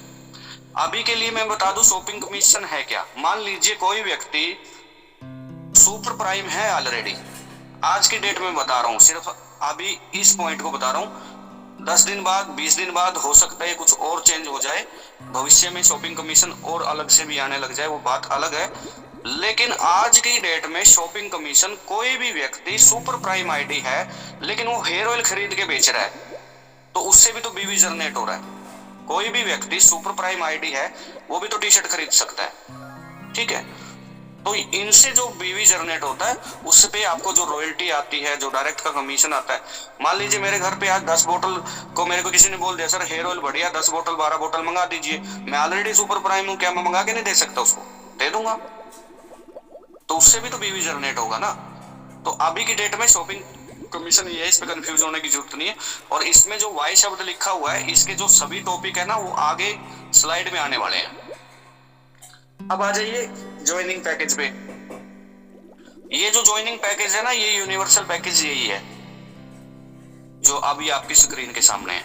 अभी के लिए मैं बता दूं शॉपिंग कमीशन है क्या। मान लीजिए कोई व्यक्ति सुपर प्राइम है ऑलरेडी, आज की डेट में बता रहा हूँ, सिर्फ अभी इस पॉइंट को बता रहा हूँ। 10 दिन बाद, 20 दिन बाद हो सकता है कुछ और चेंज हो जाए, भविष्य में शॉपिंग कमीशन और अलग से भी आने लग जाए, वो बात अलग है। लेकिन आज की डेट में शॉपिंग कमीशन, कोई भी व्यक्ति सुपर प्राइम आईडी है लेकिन वो हेयर ऑयल खरीद के बेच रहा है तो उससे भी तो बीवी जनरेट हो रहा है। कोई भी व्यक्ति सुपर प्राइम आईडी है वो भी तो टी शर्ट खरीद सकता है, ठीक है। तो इनसे जो बीवी जनरेट होता है उस पे आपको जो रॉयल्टी आती है, जो डायरेक्ट का कमीशन आता है। मान लीजिए मेरे घर पे आज 10 बोतल को मेरे को किसी ने बोल दिया सर हेयर ऑयल बढ़िया, 10 बोतल 12 बोतल मंगा दीजिए, मैं ऑलरेडी सुपर प्राइम हूँ, क्या मैं मंगा के नहीं दे सकता? उसको दे दूंगा, तो उससे भी तो बीवी जनरेट होगा ना। तो अभी की डेट में शॉपिंग कमीशन ये है, इस पे कंफ्यूज होने की जरूरत नहीं है। और इसमें जो वाई शब्द लिखा हुआ है, इसके जो सभी टॉपिक है ना वो आगे स्लाइड में आने वाले हैं। अब आ जाइए ज्वाइनिंग पैकेज पे। ये जो ज्वाइनिंग पैकेज है ना, ये यूनिवर्सल पैकेज यही है जो अभी आपकी स्क्रीन के सामने है।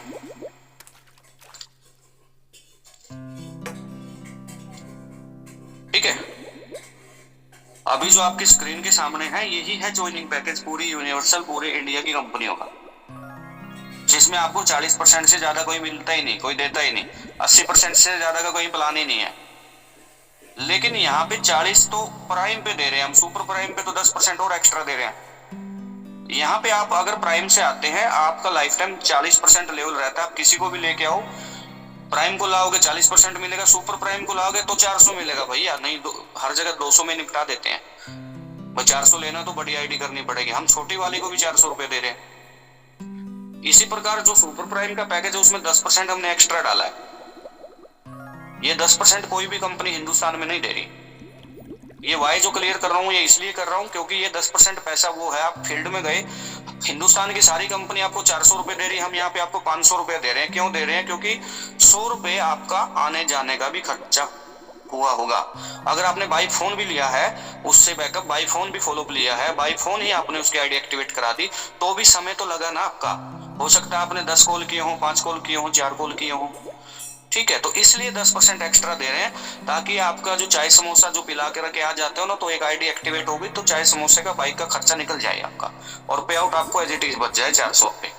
ठीक है, अभी जो आपकी स्क्रीन के सामने है यही है ज्वाइनिंग पैकेज पूरी यूनिवर्सल पूरे इंडिया की कंपनियों का, जिसमें आपको 40% से ज्यादा कोई मिलता ही नहीं, कोई देता ही नहीं, 80% से ज्यादा का कोई प्लान ही नहीं है। लेकिन यहाँ पे 40 तो प्राइम पे दे रहे हैं हम, सुपर प्राइम पे तो 10% और एक्स्ट्रा दे रहे हैं। यहाँ पे आप अगर प्राइम से आते हैं आपका लाइफ टाइम 40% लेवल रहता है। आप किसी को भी लेके आओ, प्राइम को लाओगे 40% मिलेगा, सुपर प्राइम को लाओगे तो 400 मिलेगा भैया। नहीं हर जगह 200 में निपटा देते हैं भाई, 400 लेना तो बड़ी आईडी करनी पड़ेगी। हम छोटी वाली को भी 400 रुपए दे रहे हैं। इसी प्रकार जो सुपर प्राइम का पैकेज है उसमें 10% हमने एक्स्ट्रा डाला है। ये 10% कोई भी कंपनी हिंदुस्तान में नहीं दे रही। ये वाई जो क्लियर कर रहा हूँ ये इसलिए कर रहा हूँ क्योंकि ये 10% पैसा वो है, आप फील्ड में गए, हिंदुस्तान की सारी कंपनी आपको 400 रुपए दे रही है, हम यहाँ पे आपको 500 रुपए दे रहे हैं। क्यों दे रहे हैं? क्योंकि 100 रुपए आपका आने जाने का भी खर्चा हुआ होगा। अगर आपने बाई फोन भी लिया है, उससे बैकअप बाई फोन भी फॉलोअप लिया है, बाई फोन ही आपने उसकी आईडी एक्टिवेट करा दी, तो भी समय तो लगा ना आपका। हो सकता है आपने 10 कॉल किए हो, 5 कॉल किए हो, 4 कॉल किए हो, ठीक है। तो इसलिए 10% एक्स्ट्रा दे रहे हैं ताकि आपका जो चाय समोसा जो पिला के रखे आ जाते हो ना, तो एक आईडी एक्टिवेट होगी तो चाय समोसे का बाइक का खर्चा निकल जाए आपका, और पे आउट आपको एज इट इज बच जाए 400 रुपए।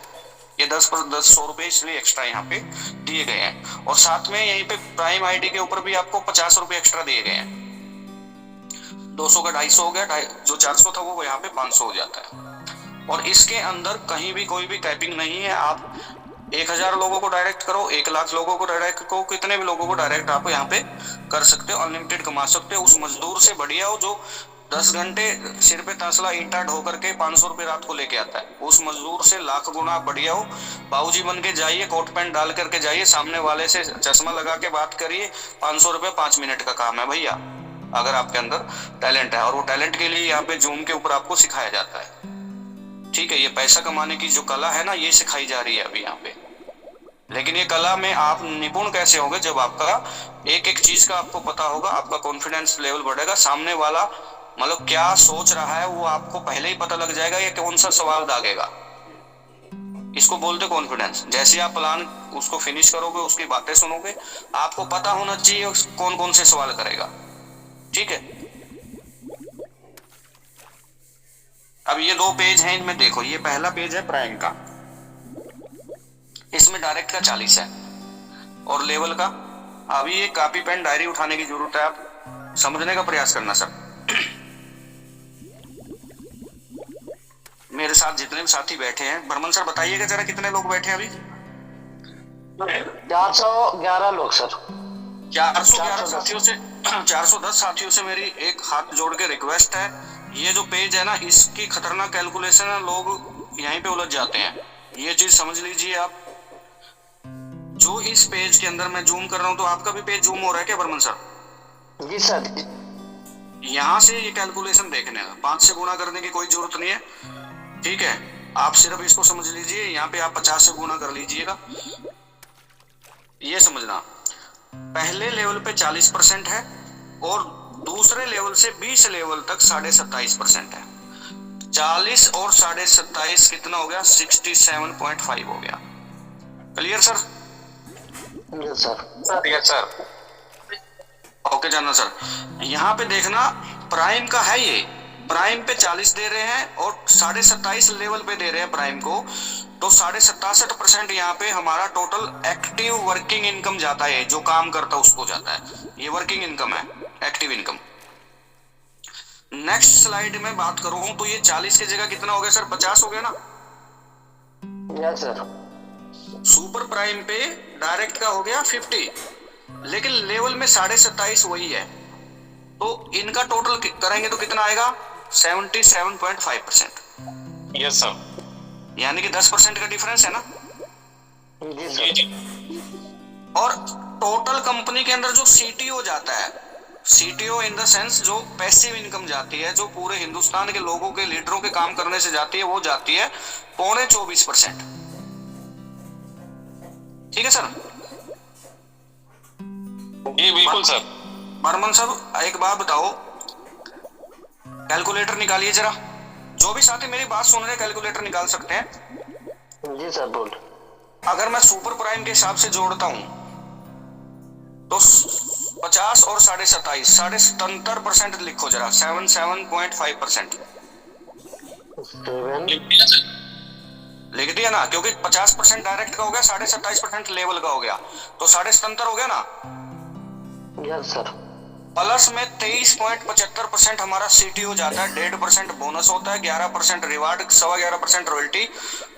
ये 100 रुपए इसलिए एक्स्ट्रा यहाँ पे दिए गए हैं। और साथ में यहीं पे प्राइम आईडी के ऊपर भी आपको 50 रुपए एक्स्ट्रा दिए गए हैं। 200 का 250 हो गया, जो 400 था वो यहाँ पे 500 हो जाता है। और इसके अंदर कहीं भी कोई भी कैपिंग नहीं है। आप 1000 लोगों को डायरेक्ट करो, 1 लाख लोगों को डायरेक्ट करो, कितने भी लोगों को डायरेक्ट आप यहाँ पे कर सकते हो, अनलिमिटेड कमा सकते हो। उस मजदूर से बढ़िया हो जो 10 घंटे सिर पे तसला ईंटा ढो करके 500 रुपए रात को लेके आता है, उस मजदूर से लाख गुना बढ़िया हो। बाबूजी बन के जाइए, कोट पैंट डाल करके जाइए, सामने वाले से चश्मा लगा के बात करिए, 500 रुपए 5 मिनट का काम है भैया, अगर आपके अंदर टैलेंट है। और वो टैलेंट के लिए यहाँ पे जूम के ऊपर आपको सिखाया जाता है, ठीक है। ये पैसा कमाने की जो कला है ना, ये सिखाई जा रही है अभी यहाँ पे। लेकिन ये कला में आप निपुण कैसे होंगे? जब आपका एक एक चीज का आपको पता होगा, आपका कॉन्फिडेंस लेवल बढ़ेगा, सामने वाला मतलब क्या सोच रहा है वो आपको पहले ही पता लग जाएगा, ये कौन सा सवाल दागेगा। इसको बोलते कॉन्फिडेंस। जैसे आप प्लान उसको फिनिश करोगे, उसकी बातें सुनोगे, आपको पता होना चाहिए कौन कौन से सवाल करेगा, ठीक है। अब ये 2 पेज हैं, इनमें देखो, ये पहला पेज है प्राइम का, इसमें डायरेक्ट का 40 है और लेवल का। अभी ये कॉपी पेन डायरी उठाने की जरूरत है, आप समझने का प्रयास करना सर। मेरे साथ जितने भी साथी बैठे हैं, बर्मन सर बताइएगा जरा कितने लोग बैठे हैं अभी? 411 लोग सर। 411 साथियों से 410 साथियों से मेरी एक हाथ जोड़ के रिक्वेस्ट है, ये जो पेज है ना, इसकी खतरनाक कैलकुलेशन है, लोग यहीं पे उलझ जाते हैं। ये चीज समझ लीजिए आप। जो इस पेज के अंदर मैं जूम कर रहा हूं, तो आपका भी पेज जूम हो रहा है क्या बर्मन सर? जी सर। यहां से ये कैलकुलेशन देखने का 5 से गुणा करने की कोई जरूरत नहीं है, ठीक है। आप सिर्फ इसको समझ लीजिए, यहाँ पे आप 50 से गुणा कर लीजिएगा। ये समझना, पहले लेवल पे 40% है और दूसरे लेवल से 20 लेवल तक 27.5% है। 40 और 27.5 कितना हो गया? 67.5 हो गया। Clear sir? Yes sir. Yes sir. Okay जाना सर। यहाँ पे देखना, प्राइम का है ये, प्राइम पे 40 दे रहे हैं और 27.5 लेवल पे दे रहे हैं प्राइम को, तो 67.5% यहाँ पे हमारा टोटल एक्टिव वर्किंग इनकम जाता है, जो काम करता है उसको जाता है। ये वर्किंग इनकम है, एक्टिव इनकम। नेक्स्ट स्लाइड में बात करूं तो ये 40 की जगह कितना हो गया सर? 50 हो गया ना? Yes sir. सुपर प्राइम पे डायरेक्ट का हो गया 50, लेकिन लेवल में 27.5 वही है, तो इनका टोटल करेंगे तो कितना आएगा? 77.5%। Yes sir. यानी कि 10% का डिफरेंस है ना? जी सर। और टोटल कंपनी के अंदर जो सीटीओ जाता है, सीटीओ इन द सेंस जो पैसिव इनकम जाती है, जो पूरे हिंदुस्तान के लोगों के लीडरों के काम करने से जाती है, वो जाती है 24.25%। ठीक है सर? जी बिल्कुल सर। बर्मन साहब एक बात बताओ, कैलकुलेटर निकालिए जरा। जो भी साथी मेरी बात सुन रहे कैलकुलेटर निकाल सकते हैं। जी सर बोल। अगर मैं सुपर प्राइम के हिसाब से जोड़ता हूं तो 50 और 27.5, 77% लिखो जरा, 77.5% 7 लिख दिया ना, क्योंकि 50% डायरेक्ट का हो गया, 27.5% लेवल का हो गया, तो 77.5 हो गया ना। Yes sir. प्लस में 23.75% हमारा सीटीओ जाता है, 1.5% बोनस होता है, 11% रिवार्ड, 11.25% रॉयल्टी,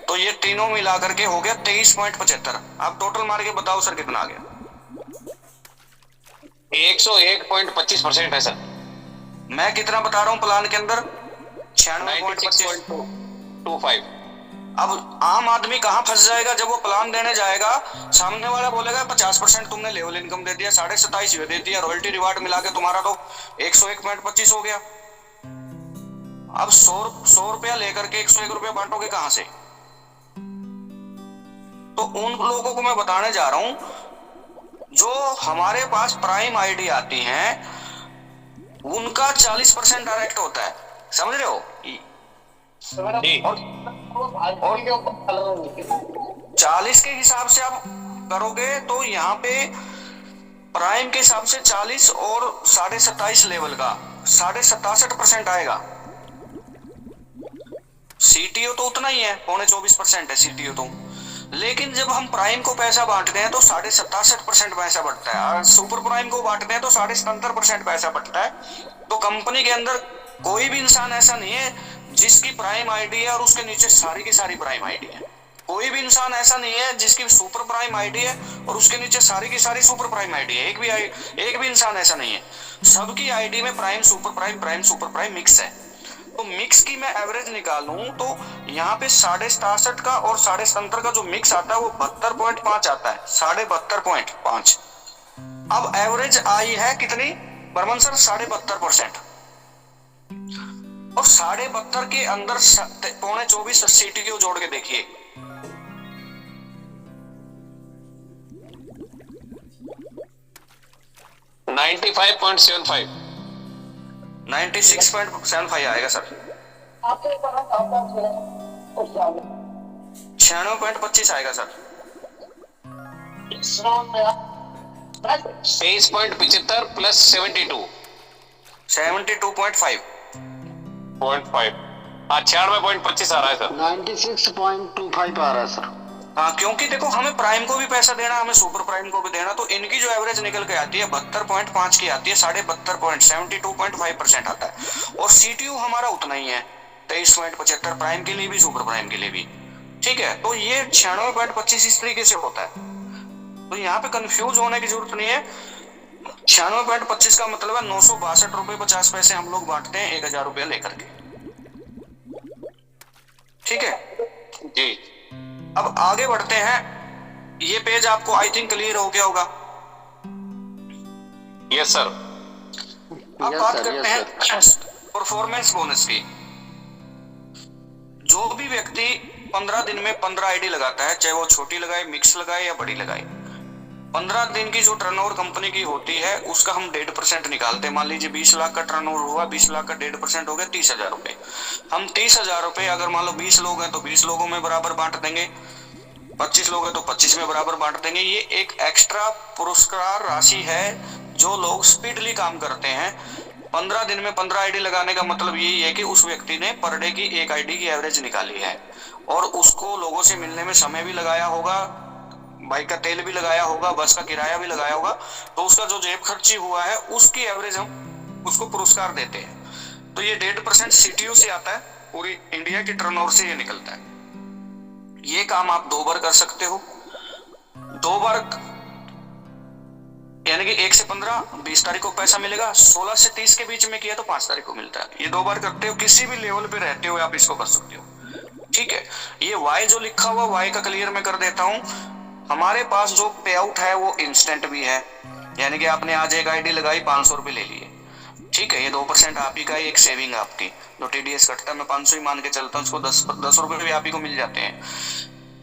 तो ये तीनों मिला करके हो गया 23.75। आप टोटल मार के बताओ सर कितना आ गया। 101.25% है सर। मैं कितना बता रहा हूँ प्लान के अंदर, 96.25। अब आम आदमी कहाँ फंस जाएगा, जब वो प्लान देने जाएगा सामने वाला बोलेगा 50% तुमने लेवल इनकम दे दिया, 27.5 ये दे दिया, रॉयल्टी रिवार्ड मिला के तुम्हारा तो 101.25 हो गया। अब 100 रुपया लेकर के 101 रुपया बांटोगे कहां से। तो उन लोगों को मैं बताने जा रहा हूं जो हमारे पास प्राइम आईडी आती हैं, उनका 40% डायरेक्ट होता है, समझ रहे हो। और 40 के हिसाब से आप करोगे तो यहाँ पे प्राइम के हिसाब से 40 और 27.5 लेवल का 67.5% आएगा। सीटीओ तो उतना ही है, 24% है सीटीओ तो, लेकिन जब हम प्राइम को पैसा बांटते हैं तो 67.5% पैसा बढ़ता है, और सुपर प्राइम को बांटते हैं तो 77.5% पैसा बढ़ता है। तो कंपनी के अंदर कोई भी इंसान ऐसा नहीं है जिसकी प्राइम आईडी है और उसके नीचे सारी की सारी प्राइम आईडी है। कोई भी इंसान ऐसा नहीं है जिसकी सुपर प्राइम आईडी है और उसके नीचे सारी की सारी सुपर प्राइम आईडी है। एक भी इंसान ऐसा नहीं है। सबकी आईडी में प्राइम सुपर प्राइम मिक्स है। तो मिक्स की मैं एवरेज निकालूं तो यहाँ पे 67.5 का और 77.5 का जो मिक्स आता है वो 72.5 आता है, 72.5। अब एवरेज आई है कितनी बर्मन सर, 72%। और 72.5 के अंदर 24.25 सीटीओ जोड़ के देखिए, $95.75 96.75 आएगा सर। 96.25 आएगा सर। 23.75 प्लस 72 72.5 हाँ 96.25 आ रहा है सर। 96.25 आ रहा है सर। हाँ, क्योंकि देखो हमें प्राइम को भी पैसा देना, हमें सुपर प्राइम को भी देना, तो इनकी जो एवरेज निकल के आती है 72.5 की आती है, 72.72% आता है। और सीटीयू हमारा उतना ही है, 23.75 प्राइम के लिए भी सुपर प्राइम के लिए भी, ठीक है। तो ये 96.25 इस तरीके से होता है। तो यहाँ पे कंफ्यूज होने की जरूरत नहीं है। 96.25 का मतलब है 962 रुपए 50 पैसे हम लोग बांटते हैं 1000 रुपया लेकर के, ठीक है जी। अब आगे बढ़ते हैं। ये पेज आपको आई थिंक क्लियर हो गया होगा। Yes sir. अब बात करते हैं परफॉर्मेंस बोनस की। जो भी व्यक्ति 15 दिन में 15 आईडी लगाता है, चाहे वो छोटी लगाए, मिक्स लगाए या बड़ी लगाए, 15 दिन की जो टर्नओवर कंपनी की होती है उसका हम 1.5% निकालते हैं। मान लीजिए 20 लाख का टर्नओवर हुआ, 20 लाख का 1.5% हो गया 30,000 रुपए। हम 30,000 रुपए अगर मान लो 20 लोग हैं तो 20 लोगों में बराबर बांट देंगे, 25 लोग हैं तो 25 में बराबर बांट देंगे। ये एक एक्स्ट्रा पुरस्कार राशि है जो लोग स्पीडली काम करते हैं। 15 दिन में 15 आईडी लगाने का मतलब यही है कि उस व्यक्ति ने पर डे की एक आईडी की एवरेज निकाली है, और उसको लोगों से मिलने में समय भी लगाया होगा, बाइक का तेल भी लगाया होगा, बस का किराया भी लगाया होगा, तो उसका जो जेब खर्ची हुआ है उसकी एवरेज हम उसको पुरस्कार देते हैं। तो ये 1.5% सीटीयू से आता है, पूरी इंडिया की टर्नओवर से ये निकलता है। ये काम आप 2 बार कर सकते हो। 2 बार यानी कि 1 से 15 20 तारीख को पैसा मिलेगा, 16 से 30 के बीच में किया तो 5 तारीख को मिलता है। ये 2 बार करते हो, किसी भी लेवल पे रहते हो आप इसको कर सकते हो, ठीक है। ये वाई जो लिखा हुआ वाई का क्लियर मैं कर देता हूं। हमारे पास जो पे आउट है वो इंस्टेंट भी है, यानी कि आपने आज एक आईडी लगाई 500 रुपए ले लिए, ठीक है। ये 2% आप ही का एक सेविंग आपकी, जो टीडीएस कटता है मैं 500 ही मान के चलता हूँ, उसको 10 रुपए भी आप ही को मिल जाते हैं।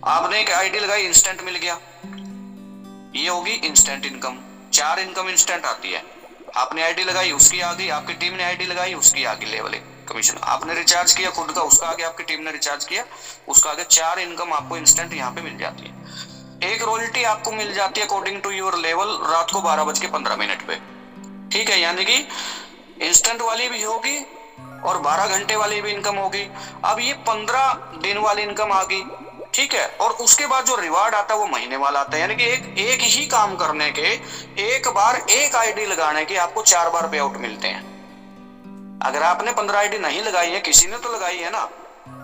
आपने एक आईडी लगाई, इंस्टेंट मिल गया, ये होगी इंस्टेंट इनकम। 4 इनकम इंस्टेंट आती है। आपने आईडी लगाई, उसकी आ गई, आपकी टीम ने आईडी लगाई, उसकी आ गई लेवल 1 कमीशन। आपने रिचार्ज किया खुद का, उसका आगे आपकी टीम ने रिचार्ज किया, उसका आगे 4 इनकम आपको इंस्टेंट यहाँ पे मिल जाती है। एक रॉयल्टी आपको मिल जाती है अकॉर्डिंग टू योर लेवल, रात को 12:15 पे ठीक है, यानी कि इंस्टेंट वाली भी होगी और 12 घंटे वाली भी इनकम होगी। अब ये 15 दिन वाली इनकम आ गई, ठीक है। और उसके बाद जो रिवार्ड आता है वो महीने वाला आता है, यानी कि एक ही काम करने के, एक बार एक आईडी लगाने के आपको 4 बार पे आउट मिलते हैं। अगर आपने 15 आईडी नहीं लगाई है, किसी ने तो लगाई है ना,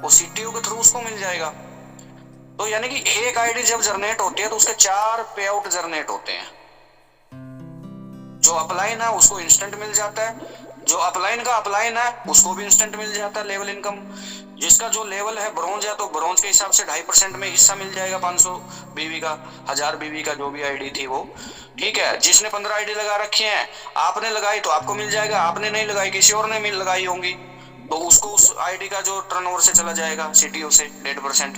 वो सीटीओ के थ्रू उसको मिल जाएगा। तो यानी कि एक आईडी जब जनरेट होती है तो उसके 4 पे आउट जनरेट होते हैं। जो अपलाइन है उसको इंस्टेंट मिल जाता है, जो अपलाइन का अपलाइन है उसको भी इंस्टेंट मिल जाता है लेवल इनकम। जिसका जो लेवल है ब्रोंज है तो ब्रोंज के हिसाब से 2.5% में हिस्सा मिल जाएगा, 500 बीवी का, 1000 बीवी का जो भी आईडी थी वो, ठीक है। जिसने 15 आईडी लगा रखी है, आपने लगाई तो आपको मिल जाएगा, आपने नहीं लगाई किसी और ने मिल लगाई होंगी तो उसको उस आईडी का जो टर्नओवर से चला जाएगा सीटीओ से 1.5%,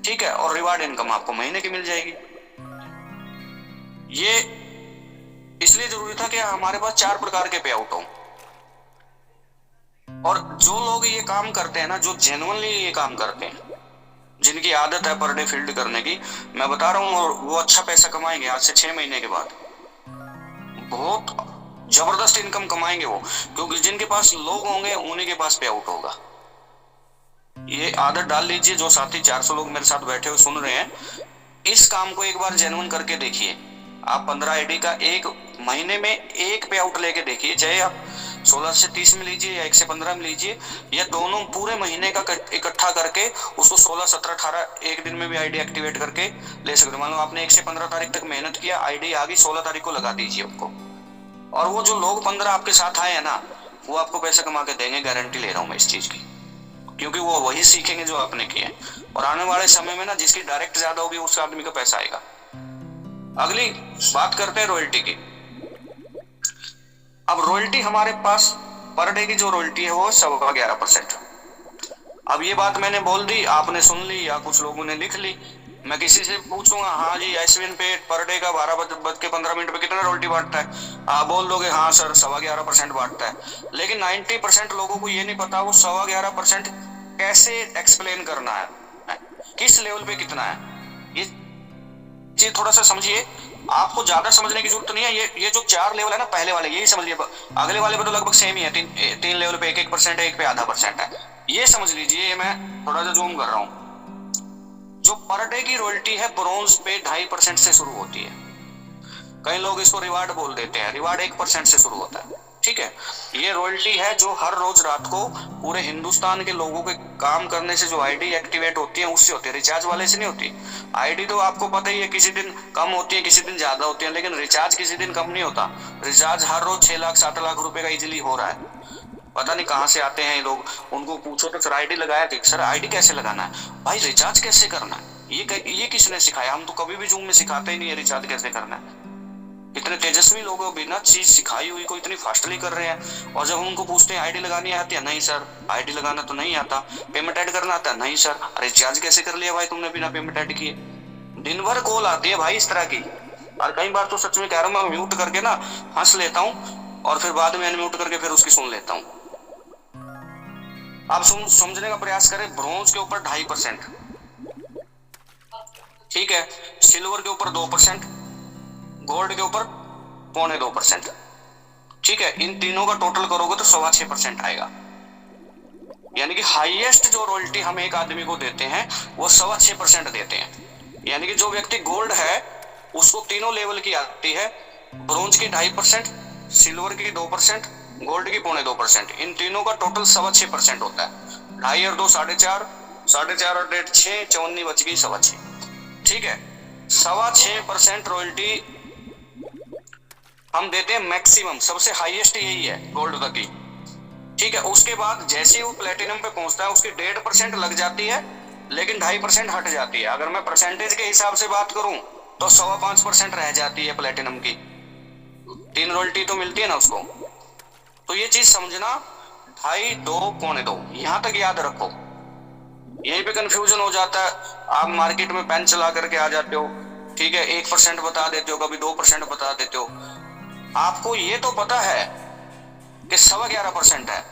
ठीक है। और रिवार्ड इनकम आपको महीने की मिल जाएगी। ये इसलिए जरूरी था कि हमारे पास 4 प्रकार के पे आउट हो। और जो लोग ये काम करते हैं ना, जो जेन्युइनली ये काम करते हैं, जिनकी आदत है पर डे फील्ड करने की, मैं बता रहा हूँ, और वो अच्छा पैसा कमाएंगे आज से 6 महीने के बाद, बहुत जबरदस्त इनकम कमाएंगे वो, क्योंकि जिनके पास लोग होंगे उन्हीं के पास पे आउट होगा। ये आदत डाल लीजिए। जो साथी 400 लोग मेरे साथ बैठे हुए सुन रहे हैं, इस काम को एक बार जेन्युइन करके देखिए। आप 15 आईडी का एक महीने में एक पे आउट लेके देखिए, चाहे आप 16 से 30 में लीजिए या 1 से 15 में लीजिए, या दोनों पूरे महीने का इकट्ठा करके उसको 16, 17, 18 एक दिन में भी आईडी एक्टिवेट करके ले सकते हो। मान लो आपने 1 से 15 तारीख तक मेहनत किया, आईडी आ गई, 16 तारीख को लगा दीजिए उनको। और वो जो लोग 15 आपके साथ आए हैं ना, वो आपको पैसा कमा के देंगे, गारंटी ले रहा हूं मैं इस चीज की, क्योंकि वो वही सीखेंगे जो आपने किया। और आने वाले समय में ना, जिसकी डायरेक्ट ज्यादा होगी उस आदमी का पैसा आएगा। अगली बात करते हैं रॉयल्टी की। अब रॉयल्टी हमारे पास पर डे की जो रॉयल्टी है वो 11.25%। अब ये बात मैंने बोल दी, आपने सुन ली या कुछ लोगों ने लिख ली। मैं किसी से पूछूंगा, हाँ जी एसवीएन पे पर डे का 12:15 पे कितना रॉयल्टी बांटता है, आप बोल दोगे हाँ सर 11.25% बांटता है। लेकिन 90% लोगों को ये नहीं पता वो 11.25% कैसे एक्सप्लेन करना है, किस लेवल पे कितना है। ये चीज थोड़ा सा समझिए, आपको ज्यादा समझने की जरूरत नहीं है। ये जो 4 लेवल है ना, पहले वाले यही समझिए, अगले वाले पे तो लगभग सेम ही है, तीन लेवल पे 1% है, एक पे 0.5% है। ये समझ लीजिए, ये मैं थोड़ा सा जूम कर रहा हूँ। जो पर डे की रॉयल्टी है ब्रोंज पे 2.5% से शुरू होती है। कई लोग इसको रिवार्ड बोल देते हैं, रिवार्ड 1% से शुरू होता है, ठीक है। ये रॉयल्टी है जो हर रोज रात को पूरे हिंदुस्तान के लोगों के काम करने से जो आईडी एक्टिवेट होती है उससे होती है, रिचार्ज वाले से नहीं होती। आईडी तो आपको पता ही है, किसी दिन कम होती है, किसी दिन ज्यादा होती है, लेकिन रिचार्ज किसी दिन कम नहीं होता। रिचार्ज हर रोज 6 लाख 7 लाख रुपए का इजिली हो रहा है। पता नहीं कहाँ से आते हैं ये लोग, उनको पूछो तो सर आईडी लगाया कि सर आईडी कैसे लगाना है, भाई रिचार्ज कैसे करना है, ये किसने सिखाया, हम तो कभी भी जूम में सिखाते ही नहीं है रिचार्ज कैसे करना है। इतने तेजस्वी लोग बिना चीज सिखाई हुई को इतनी फास्टली कर रहे हैं। और जब हम उनको पूछते हैं आईडी लगानी आती है, नहीं सर आईडी लगाना तो नहीं आता। पेमेंट ऐड करना आता है, नहीं सर। रिचार्ज कैसे कर लिया भाई तुमने बिना पेमेंट ऐड किए। दिन भर कॉल आती है भाई इस तरह की, और कई बार तो सच में कह रहा हूँ मैं म्यूट करके ना हंस लेता हूँ और फिर बाद में अनम्यूट करके फिर उसकी सुन लेता हूँ। आप समझने का प्रयास करें। ब्रोंज के ऊपर 2.5%, ठीक है। सिल्वर के ऊपर 2%, गोल्ड के ऊपर 0.25%, ठीक है। इन तीनों का टोटल करोगे तो 6.25% आएगा। यानी कि हाईएस्ट जो रॉयल्टी हम एक आदमी को देते हैं वो 6.25% देते हैं। यानी कि जो व्यक्ति गोल्ड है उसको तीनों लेवल की आती है, ब्रोंज की 2.5%, सिल्वर की 2%, गोल्ड की 0.25%। इन तीनों का टोटल 6.25% होता है। 2.5 और 2 4.5, 4.5 और 1.5 6, 54 बच गई 6.25, ठीक है। 6.25% रॉयल्टी हम देते हैं मैक्सिमम, सबसे हाईएस्ट यही है गोल्ड तक की, ठीक है। उसके बाद जैसे ही वो प्लेटिनम पे पहुंचता है उसकी 1.5% लग जाती है, लेकिन 2.5% हट जाती है। अगर मैं परसेंटेज के हिसाब से बात करूं तो 5.25% रह जाती है प्लेटिनम की। 3 रॉयल्टी तो मिलती है ना उसको। तो ये चीज समझना, 2.5, 2, 2.25 यहां तक याद रखो। यहीं पे कंफ्यूजन हो जाता है, आप मार्केट में पेन चला करके आ जाते हो, ठीक है। 1% बता देते हो, कभी 2% बता देते हो। आपको ये तो पता है कि 11.25% है,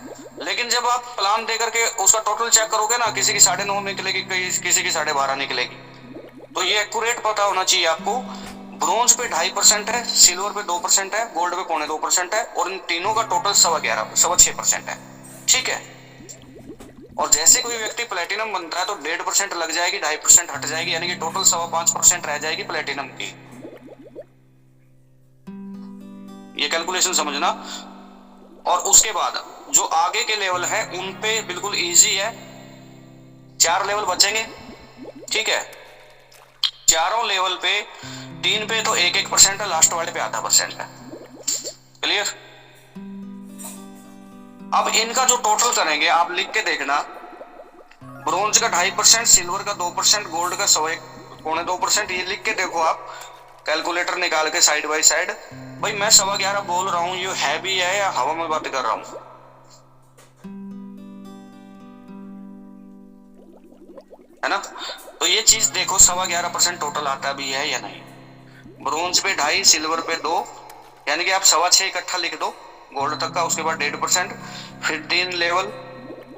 लेकिन जब आप प्लान दे करके उसका टोटल चेक करोगे ना, किसी की 9.5 निकलेगी, किसी की 12.5 निकलेगी। तो ये एक्यूरेट पता होना चाहिए आपको। ब्रोंज पे 2.5% है, सिल्वर पे 2% है, गोल्ड पे 0.25% है, और इन तीनों का टोटल 6.5% है। ठीक है। और जैसे कोई व्यक्ति प्लेटिनम बनता है तो 1.5% लग जाएगी, 2.5% हट जाएगी, यानी कि टोटल 5.25% रह जाएगी प्लेटिनम की। ये कैलकुलेशन समझना। और उसके बाद जो आगे के लेवल है उन पे बिल्कुल इजी है, 4 लेवल बचेंगे। ठीक है। चारों लेवल पे 3 पे तो 1% है, लास्ट वाले पे 0.5% है। क्लियर। अब इनका जो टोटल करेंगे आप लिख के देखना, ब्रोंज का 2.5%, सिल्वर का 2%, गोल्ड का 1.25%, ये लिख के देखो आप कैलकुलेटर निकाल के साइड बाय साइड। भाई मैं 11.25 बोल रहा हूं, ये है भी है या हवा में बात कर रहा हूं? है ना। तो ये चीज देखो 11.25% टोटल आता भी है या नहीं। ब्रोंज पे 2.5, सिल्वर पे 2, यानी कि आप 6.25 इकट्ठा लिख दो गोल्ड तक का। उसके बाद 1.5%, फिर 3 लेवल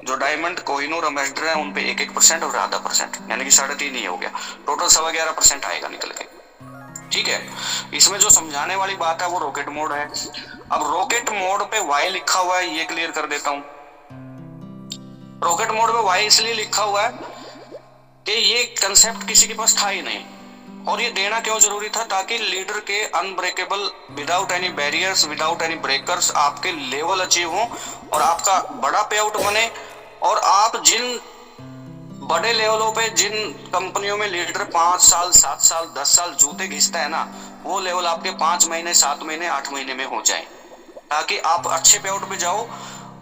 जो डायमंड, कोहिनूर, एम्बेसडर है उन पे 1% और 0.5%, यानी कि 3.5 ही हो गया। टोटल 11.25% आएगा निकल के। ठीक है। इसमें जो समझाने वाली बात है वो रॉकेट मोड है। अब रॉकेट मोड पे वाई लिखा हुआ है, ये क्लियर कर देता हूं। रॉकेट मोड पे वाई इसलिए लिखा हुआ है कि ये कंसेप्ट किसी के पास था ही नहीं, और ये देना क्यों जरूरी था, ताकि लीडर के unbreakable, without any barriers, without any breakers आपके लेवल अचीव हो और आपका बड़ा पे आउट बने। और आप जिन बड़े लेवलों पे, जिन कंपनियों में लीडर 5 साल, 7 साल, 10 साल जूते घिसता है ना, वो लेवल आपके 5 महीने, 7 महीने, 8 महीने में हो जाए, ताकि आप अच्छे पे आउट पे जाओ।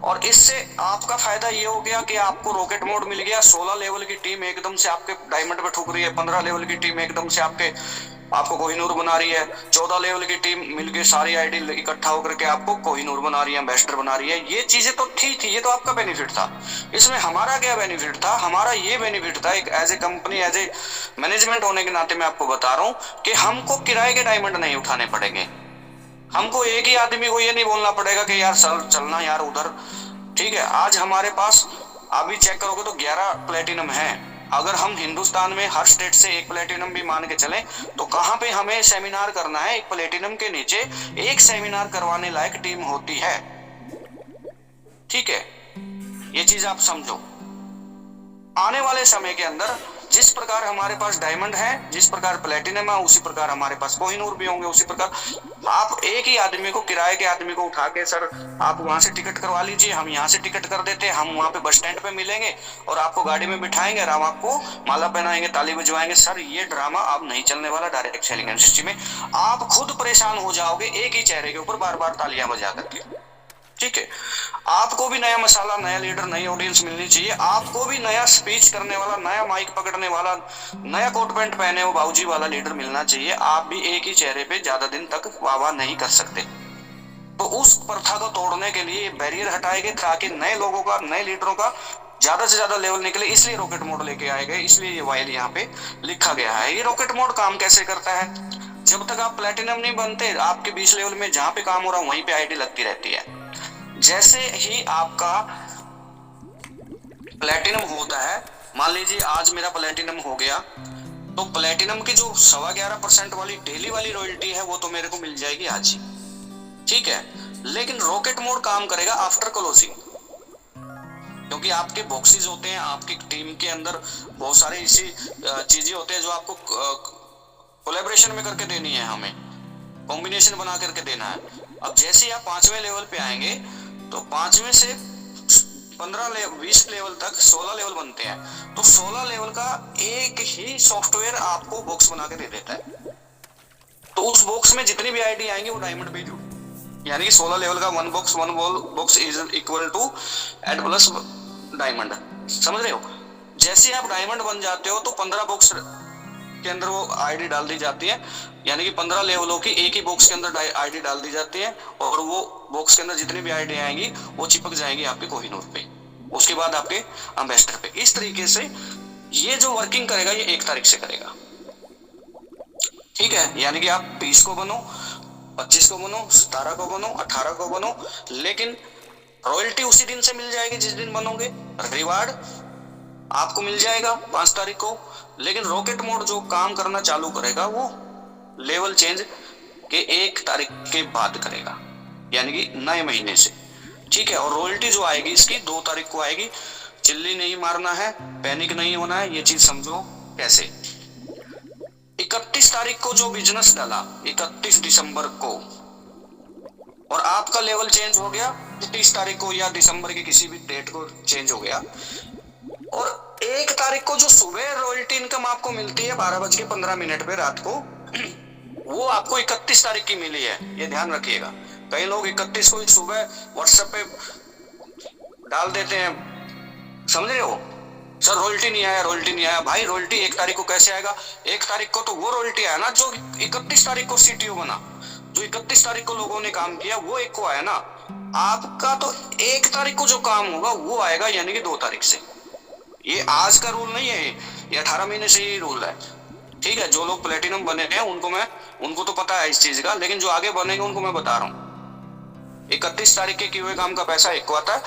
और इससे आपका फायदा ये हो गया कि आपको रॉकेट मोड मिल गया। 16 लेवल की टीम एकदम से आपके डायमंड पे ठुक रही है, 15 लेवल की टीम एकदम से आपको कोहिनूर बना रही है, 14 लेवल की टीम मिलके सारी आईडी इकट्ठा होकर के आपको कोहिनूर बना रही है, एम्बेसडर बना रही है। ये चीजें तो ठीक थी, ये तो आपका बेनिफिट था। इसमें हमारा क्या बेनिफिट था? हमारा ये बेनिफिट था, एक as a company, as a management होने के नाते मैं आपको बता रहा हूँ कि हमको किराए के डायमंड नहीं उठाने पड़ेंगे। हमको एक ही आदमी को ये नहीं बोलना पड़ेगा कि यार सर चलना यार उधर। ठीक है। आज हमारे पास अभी चेक करोगे तो 11 प्लेटिनम है। अगर हम हिंदुस्तान में हर स्टेट से एक प्लेटिनम भी मान के चलें तो कहां पे हमें सेमिनार करना है, एक प्लेटिनम के नीचे एक सेमिनार करवाने लायक टीम होती है। ठीक है। ये चीज आप समझो। आने वाले समय के अंदर जिस प्रकार हमारे पास डायमंड है, जिस प्रकार प्लेटिनम है, उसी प्रकार हमारे पास कोहिनूर भी होंगे। उसी प्रकार आप एक ही आदमी को, किराए के आदमी को उठा के, सर आप वहां से टिकट करवा लीजिए, हम यहाँ से टिकट कर देते हैं, हम वहां पे बस स्टैंड पे मिलेंगे और आपको गाड़ी में बिठाएंगे और हम आपको माला पहनाएंगे, ताली बजवाएंगे। सर ये ड्रामा अब नहीं चलने वाला डायरेक्ट सेलिंग इंडस्ट्री में। आप खुद परेशान हो जाओगे एक ही चेहरे के ऊपर बार बार तालियां बजा करके। ठीक है। आपको भी नया मसाला, नया लीडर, नई ऑडियंस मिलनी चाहिए। आपको भी नया स्पीच करने वाला, नया माइक पकड़ने वाला, नया कोट पैंट पहने वो बाबूजी वाला लीडर मिलना चाहिए। आप भी एक ही चेहरे पे ज्यादा दिन तक वाह नहीं कर सकते। तो उस प्रथा को तोड़ने के लिए बैरियर हटाए गए ताकि नए लोगों का, नए लीडरों का ज्यादा से ज्यादा लेवल निकले। इसलिए रॉकेट मोड लेके आए गए, इसलिए ये वाइल यहाँ पे लिखा गया है। ये रॉकेट मोड काम कैसे करता है? जब तक आप प्लेटिनम नहीं बनते, आपके 20 लेवल में जहां पे काम हो रहा है वहीं पे आईडी लगती रहती है। जैसे ही आपका प्लेटिनम होता है, मान लीजिए आज मेरा प्लेटिनम हो गया, तो प्लेटिनम की जो 11.25% वाली डेली वाली रॉयल्टी है वो तो मेरे को मिल जाएगी आज ही। ठीक है। लेकिन रॉकेट मोड काम करेगा आफ्टर क्लोजिंग, क्योंकि आपके बॉक्सेस होते हैं, आपकी टीम के अंदर बहुत सारी ऐसी चीजें होते हैं जो आपको कोलैबोरेशन में करके देनी है, हमें कॉम्बिनेशन बना करके देना है। अब जैसे ही आप 5वें लेवल पे आएंगे तो 5वें से 20 लेवल तक 16 लेवल बनते हैं। तो 16 लेवल का एक ही सॉफ्टवेयर आपको बॉक्स बना के दे देता है। तो उस बॉक्स में जितनी भी आईडी आएंगी वो डायमंड पे जुड़, यानी कि 16 लेवल का one box is equal to add plus diamond. समझ रहे हो? जैसे आप डायमंड बन जाते हो तो 15 बॉक्स के अंदर वो आईडी डाल दी जाती है, यानी कि 15 लेवलों की एक ही बॉक्स के अंदर आईडी डाल दी जाती है, और वो बॉक्स के अंदर जितनी भी आईडी आएंगी वो चिपक जाएंगी आपके कोहिनूर पे, उसके बाद आपके एम्बेसडर पे। इस तरीके से ये जो वर्किंग करेगा ये 1 तारीख से करेगा। ठीक है। यानी कि आप 20 को बनो, 25 को बनो, 17 को बनो, 18 को बनो, लेकिन रॉयल्टी उसी दिन से मिल जाएगी जिस दिन बनोगे। रिवार्ड आपको मिल जाएगा 5 तारीख को। लेकिन रॉकेट मोड जो काम करना चालू करेगा वो लेवल चेंज के 1 तारीख के बाद करेगा, यानी कि नए महीने से। ठीक है, और रॉयल्टी जो आएगी इसकी 2 तारीख को आएगी। चिल्ली नहीं मारना है, पैनिक नहीं होना है, ये चीज समझो कैसे। 31 तारीख को जो बिजनेस डाला 31 दिसंबर को, और आपका लेवल चेंज हो गया 30 तारीख को या दिसंबर की किसी भी डेट को चेंज हो गया, और 1 तारीख को जो सुबह रॉयल्टी इनकम आपको मिलती है 12:15 पे रात को, वो आपको 31 तारीख की मिली है, ये ध्यान रखिएगा। कई लोग 31 को सुबह व्हाट्सएप पे डाल देते हैं, समझ रहे हो, सर रॉयल्टी नहीं आया, रॉयल्टी नहीं आया। भाई रॉयल्टी 1 तारीख को कैसे आएगा? 1 तारीख को तो वो रॉयल्टी आया ना जो 31 तारीख को सीटीओ बना, जो 31 तारीख को लोगों ने काम किया वो 1 को आया ना। आपका तो 1 तारीख को जो काम होगा वो आएगा, यानी कि 2 तारीख से। ये आज का रूल नहीं है, ये 18 महीने से ये रूल है। ठीक है, जो लोग प्लेटिनम बने हैं उनको तो पता है इस चीज का, लेकिन जो आगे बनेंगे उनको मैं बता रहा हूँ। 31 तारीख के किए हुए काम का पैसा 1 को आता है,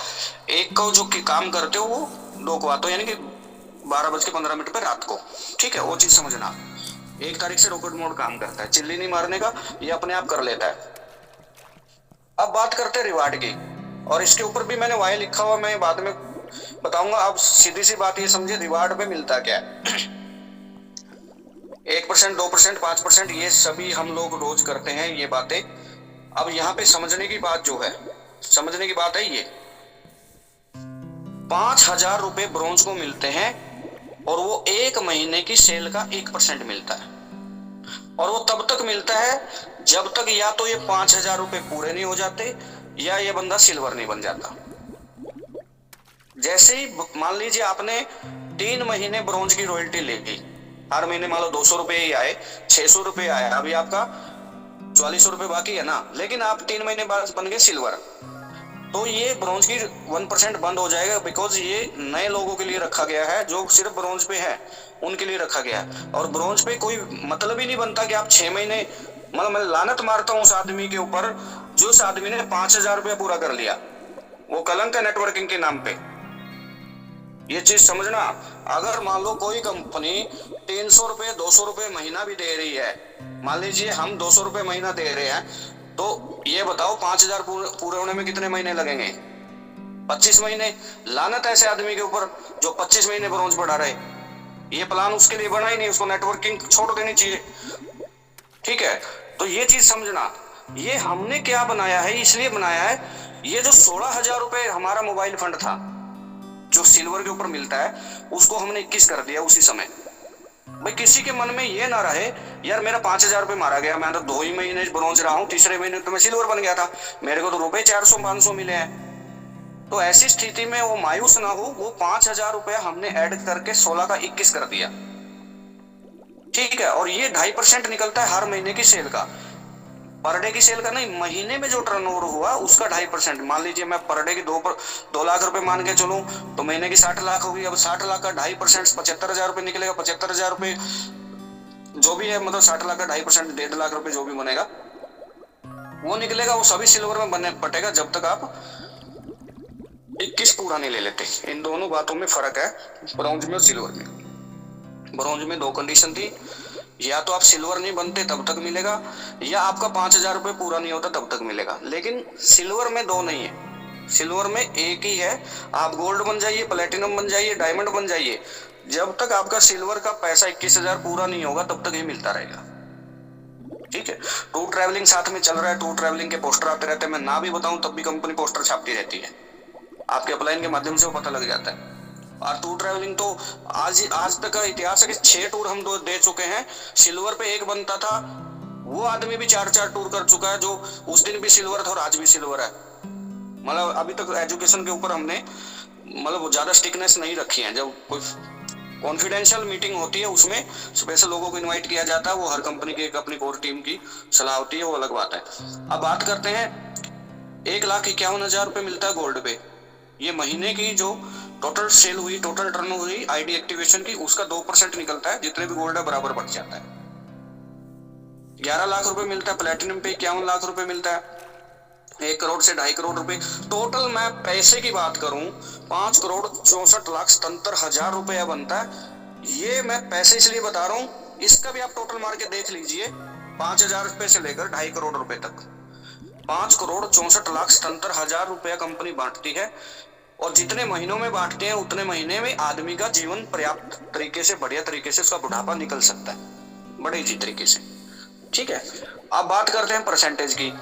1 को जो काम करते हो वो 2 को आता है, यानी कि 12:15 पे रात को। ठीक है, वो चीज समझना। 1 तारीख से रॉकेट मोड काम करता है, चिल्ली नहीं मारने का, ये अपने आप कर लेता है। अब बात करते हैं रिवार्ड की, और इसके ऊपर भी मैंने वाई लिखा हुआ, मैं बाद में बताऊंगा। अब सीधी सी बात ये समझे, रिवार्ड में मिलता क्या है। 1%, 2%, 5%, ये सभी हम लोग रोज करते हैं ये बातें। अब यहाँ पे समझने की बात जो है, समझने की बात है ये 5,000 रुपए ब्रॉन्ज को मिलते हैं, और वो 1 महीने की सेल का 1% मिलता है, और वो तब तक मिलता है जब तक या तो ये 5,000 रुपए पूरे नहीं हो जाते, या ये बंदा सिल्वर नहीं बन जाता। जैसे ही मान लीजिए आपने 3 महीने ब्रॉन्ज की रॉयल्टी ले ली, हर महीने मान लो 200 रुपए ही आए, 600 रुपए आया, अभी आपका 4400 रुपए बाकी है ना, लेकिन आप 3 महीने बाद बन गए सिल्वर, तो ये ब्रॉन्ज की 1% बंद हो जाएगा, बिकॉज ये नए लोगों के लिए रखा गया है, जो सिर्फ ब्रॉन्ज पे है उनके लिए रखा गया है। और ब्रॉन्ज पे कोई मतलब ही नहीं बनता कि आप 6 महीने, मतलब मैं लानत मारता हूँ उस आदमी के ऊपर जो उस आदमी ने 5,000 रुपया पूरा कर लिया, वो कलंक है नेटवर्किंग के नाम पे। ये चीज समझना। अगर मान लो कोई कंपनी 300 रुपए 200 रुपए महीना भी दे रही है, मान लीजिए हम 200 रुपए महीना दे रहे हैं, तो ये बताओ 5,000 पूरे होने में कितने महीने लगेंगे? 25 महीने। लानत ऐसे आदमी के ऊपर जो 25 महीने ब्रॉन्ज बढ़ा रहे। ये प्लान उसके लिए बना ही नहीं, उसको नेटवर्किंग छोड़ देनी चाहिए। ठीक है, तो ये चीज समझना। ये हमने क्या बनाया है, इसलिए बनाया है, ये जो 16,000 रुपए हमारा मोबाइल फंड था जो सिल्वर के ऊपर मिलता है, उसको हमने 21 कर दिया उसी समय। भाई किसी के मन में ये ना रहे यार मेरा 5,000 रुपए मारा गया, मैं तो 2 ही महीने ब्रॉन्ज रहा हूँ, तीसरे महीने तो मैं सिल्वर बन गया था, मेरे को तो रुपए 400-500 मिले हैं। तो ऐसी स्थिति में वो मायूस ना हो, वो 5,000 रुपया हमने ऐड करके 16 का 21 कर दिया। ठीक है, और ये 2.5% निकलता है हर महीने की सेल का, पर डे की सेल का नहीं, महीने में जो टर्नओवर हुआ उसका 2.5%। मान लीजिए मैं पर डे की 2 लाख रुपए मान के चलूं, तो महीने की 60 लाख होगी। अब 60 लाख का 2.5% 75,000 रुपए निकलेगा। 75,000 रुपए जो भी है, मतलब 60 लाख का 2.5% 1.5 लाख रुपए जो भी बनेगा वो निकलेगा, वो सभी सिल्वर में बटेगा जब तक आप 21 पूरा नहीं ले लेते। इन दोनों बातों में फर्क है, ब्रॉन्ज में और सिल्वर में। ब्रॉन्ज में 2 कंडीशन थी, या तो आप सिल्वर नहीं बनते तब तक मिलेगा, या आपका 5,000 रुपए पूरा नहीं होता तब तक मिलेगा। लेकिन सिल्वर में 2 नहीं है, सिल्वर में एक ही है। आप गोल्ड बन जाइए, प्लेटिनम बन जाइए, डायमंड बन जाइए, जब तक आपका सिल्वर का पैसा 21,000 पूरा नहीं होगा तब तक ये मिलता रहेगा। ठीक है, टूर ट्रैवलिंग साथ में चल रहा है, टूर ट्रैवलिंग के पोस्टर आते रहते हैं, मैं ना भी बताऊं तब भी कंपनी पोस्टर छापती रहती है, आपके अपलाइन के माध्यम से वो पता लग जाता है। और टूर ट्रैवलिंग तो आज तक का इतिहास है कि 6 टूर हम दे चुके हैं। सिल्वर पे 1 बनता था, वो आदमी भी 4 टूर कर चुका है, जो उस दिन भी सिल्वर था और आज भी सिल्वर है। मतलब अभी तक एजुकेशन के ऊपर हमने मतलब ज्यादा स्टिकनेस नहीं रखी है। जब कोई कॉन्फिडेंशियल मीटिंग होती है उसमें स्पेशल लोगों को इनवाइट किया जाता है, वो हर कंपनी की अपनी कोर टीम की सलाह होती है, वो अलग बात है। अब बात करते हैं 1,51,000 रुपए मिलता है गोल्ड पे। ये महीने की जो टोटल सेल हुई, टोटल टर्न हुई आईडी एक्टिवेशन की, उसका 2% निकलता है, जितने भी गोल्ड है बराबर बढ़ जाता है। 11 लाख रुपए मिलता है प्लेटिनम पे, 51 लाख रुपए मिलता है, 1 करोड़ से 2.5 करोड़ रुपए टोटल। मैं पैसे की बात करूं 5,64,77,000 रुपया बनता है। ये मैं पैसे इसलिए बता रहा हूं, इसका भी आप टोटल मार के देख लीजिए। 5,000 रुपए से लेकर 2.5 करोड़ रुपए तक 5,64,67,000 रुपया कंपनी बांटती है। और जितने महीनों में बांटते हैं उतने महीने में आदमी का जीवन पर्याप्त तरीके से, बढ़िया तरीके से उसका बुढ़ापा निकल सकता है, बड़े ही तरीके से। ठीक है, अब बात करते हैं परसेंटेज की।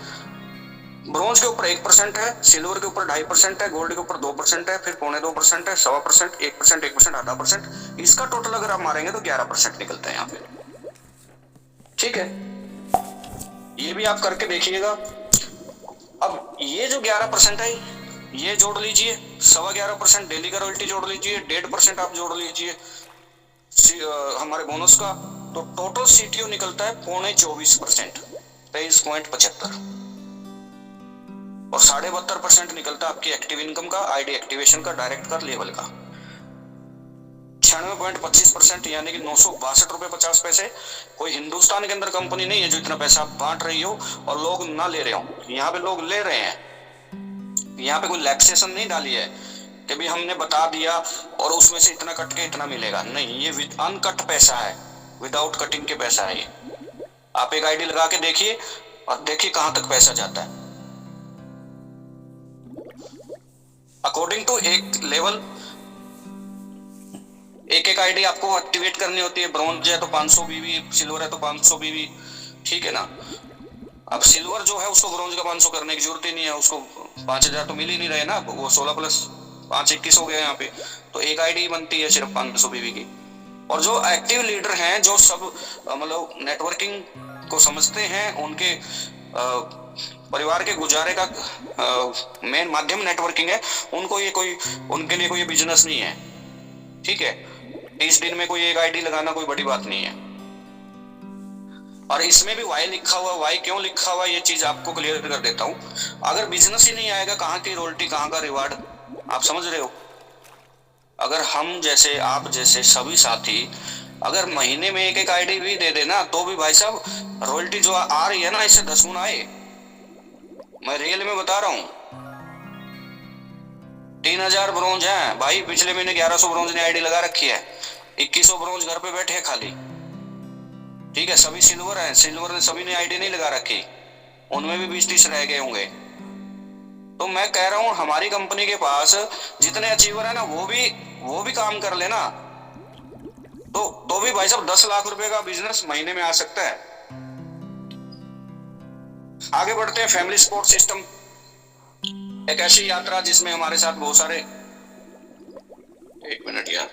ब्रॉन्ज के ऊपर 1% है, सिल्वर के ऊपर 2.5% है, गोल्ड के ऊपर 2% है, फिर 0.25% है, 1.25%, 1%, 1%, आधा %। इसका टोटल अगर आप मारेंगे तो 11% निकलता है यहाँ पे। ठीक है, ये भी आप करके देखिएगा। अब ये जो 11% है ये जोड़ लीजिए, 11.25% डेली का रॉयल्टी जोड़ लीजिए, 1.5% आप जोड़ लीजिए हमारे बोनस का, तो टोटल सीटीओ निकलता है 24%, 23.75। और 72% निकलता है आपकी एक्टिव इनकम का, आईडी एक्टिवेशन का, डायरेक्ट का, लेवल का। 96.25% यानी कि 962 रुपए 50 पैसे। कोई हिंदुस्तान के अंदर कंपनी नहीं है जो इतना पैसा बांट रही हो और लोग ना ले रहे हो। यहाँ पे लोग ले रहे हैं, यहाँ पे कोई लैक्सेशन नहीं डाली है कि भी हमने बता दिया और उसमें से इतना कट के इतना मिलेगा, नहीं, ये अनकट पैसा है, विदाउट कटिंग के पैसा है ये। आप एक आईडी लगा के देखिए और देखिए कहां तक पैसा जाता है। अकॉर्डिंग टू एक लेवल, एक आईडी आपको एक्टिवेट करनी होती है। ब्रॉन्ज है तो 500 बीवी, सिल्वर है तो 500 बीवी, ठीक है ना। अब सिल्वर जो है उसको ब्रॉन्ज का 500 करने की जरूरत ही नहीं है, उसको 5,000 तो मिल ही नहीं रहे ना, वो 16 + 5 21 हो गया यहाँ पे। तो एक आईडी बनती है सिर्फ 500 बीवी की। और जो एक्टिव लीडर हैं, जो सब मतलब नेटवर्किंग को समझते हैं, उनके परिवार के गुजारे का मेन माध्यम नेटवर्किंग है, उनको ये कोई, उनके लिए कोई बिजनेस नहीं है। ठीक है, 30 दिन में कोई एक आईडी लगाना कोई बड़ी बात नहीं है। और इसमें भी वाई लिखा हुआ, वाई क्यों लिखा हुआ ये चीज आपको क्लियर कर देता हूं। अगर बिजनेस ही नहीं आएगा, कहाँ की रॉयल्टी, कहाँ का रिवार्ड, आप समझ रहे हो। अगर हम जैसे, आप जैसे सभी साथी अगर महीने में एक आईडी भी दे देना तो भी भाई साहब रॉयल्टी जो आ रही है ना, इससे 10 गुना आए। मैं रियल में बता रहा हूं। 3,000 ब्रॉन्ज है भाई, पिछले महीने 1100 ब्रॉन्ज ने आईडी लगा रखी है, 2100 ब्रॉन्ज घर पे बैठे हैं खाली। ठीक है, सभी सिल्वर है, सिल्वर ने सभी ने आईडी नहीं लगा रखी, उनमें भी 20-30 रह गए होंगे। तो मैं कह रहा हूं हमारी कंपनी के पास जितने अचीवर है ना, वो भी काम कर लेना तो भी भाई साहब 10 लाख रुपए का बिजनेस महीने में आ सकता है। आगे बढ़ते हैं। फैमिली सपोर्ट सिस्टम एक ऐसी यात्रा जिसमें हमारे साथ बहुत सारे, एक मिनट यार,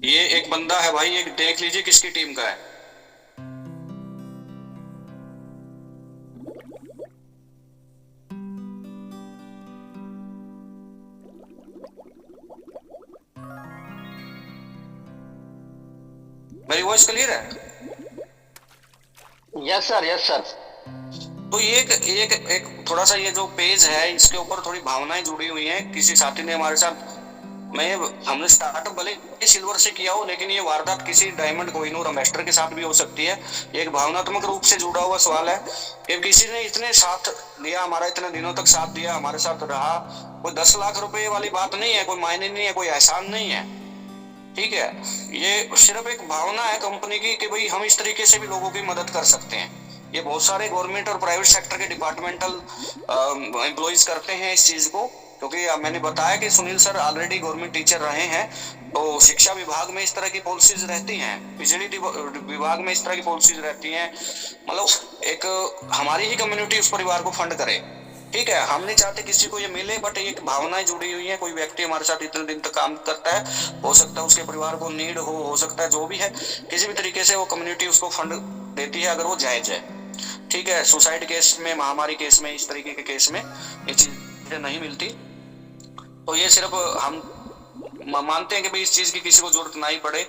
ये एक बंदा है भाई, एक देख लीजिए किसकी टीम का है। मेरी वॉइस क्लियर है? Yes sir, yes sir. तो ये एक थोड़ा सा ये जो पेज है इसके ऊपर थोड़ी भावनाएं जुड़ी हुई हैं। किसी साथी ने हमारे साथ, हमने स्टार्टअप भले सिल्वर से किया हो, लेकिन ये वारदात किसी डायमंड, कोहिनूर, अमेस्टर के साथ भी हो सकती है। ये एक भावनात्मक रूप से जुड़ा हुआ सवाल है कि किसी ने इतने साथ दिया, हमारा इतने दिनों तक साथ दिया, हमारे साथ रहा। कोई 10 लाख रुपए वाली बात नहीं है, कोई मायने नहीं है, कोई एहसान नहीं है। ठीक है, ये सिर्फ एक भावना है कंपनी की कि भाई हम इस तरीके से भी लोगों की मदद कर सकते हैं। ये बहुत सारे गवर्नमेंट और प्राइवेट सेक्टर के डिपार्टमेंटल एम्प्लॉइज करते हैं इस चीज को, क्योंकि मैंने बताया कि Sunil sir already government teacher रहे हैं, तो शिक्षा विभाग में इस तरह की पॉलिसीज रहती हैं, बिजली विभाग में इस तरह की पॉलिसीज रहती हैं। मतलब एक हमारी ही कम्युनिटी उस परिवार को फंड करे। ठीक है, हम नहीं चाहते किसी को ये मिले, बट एक भावनाएं जुड़ी हुई है। कोई व्यक्ति हमारे साथ इतने दिन तक काम करता है, हो सकता है उसके परिवार को नीड हो सकता है जो भी है, किसी भी तरीके से वो कम्युनिटी उसको फंड देती है अगर वो जायज है। ठीक है, सुसाइड केस में, महामारी केस में, इस तरीके के केस में ये चीजें नहीं मिलती। तो ये सिर्फ हम मानते हैं कि भाई इस चीज की किसी को जरूरत ना ही पड़े,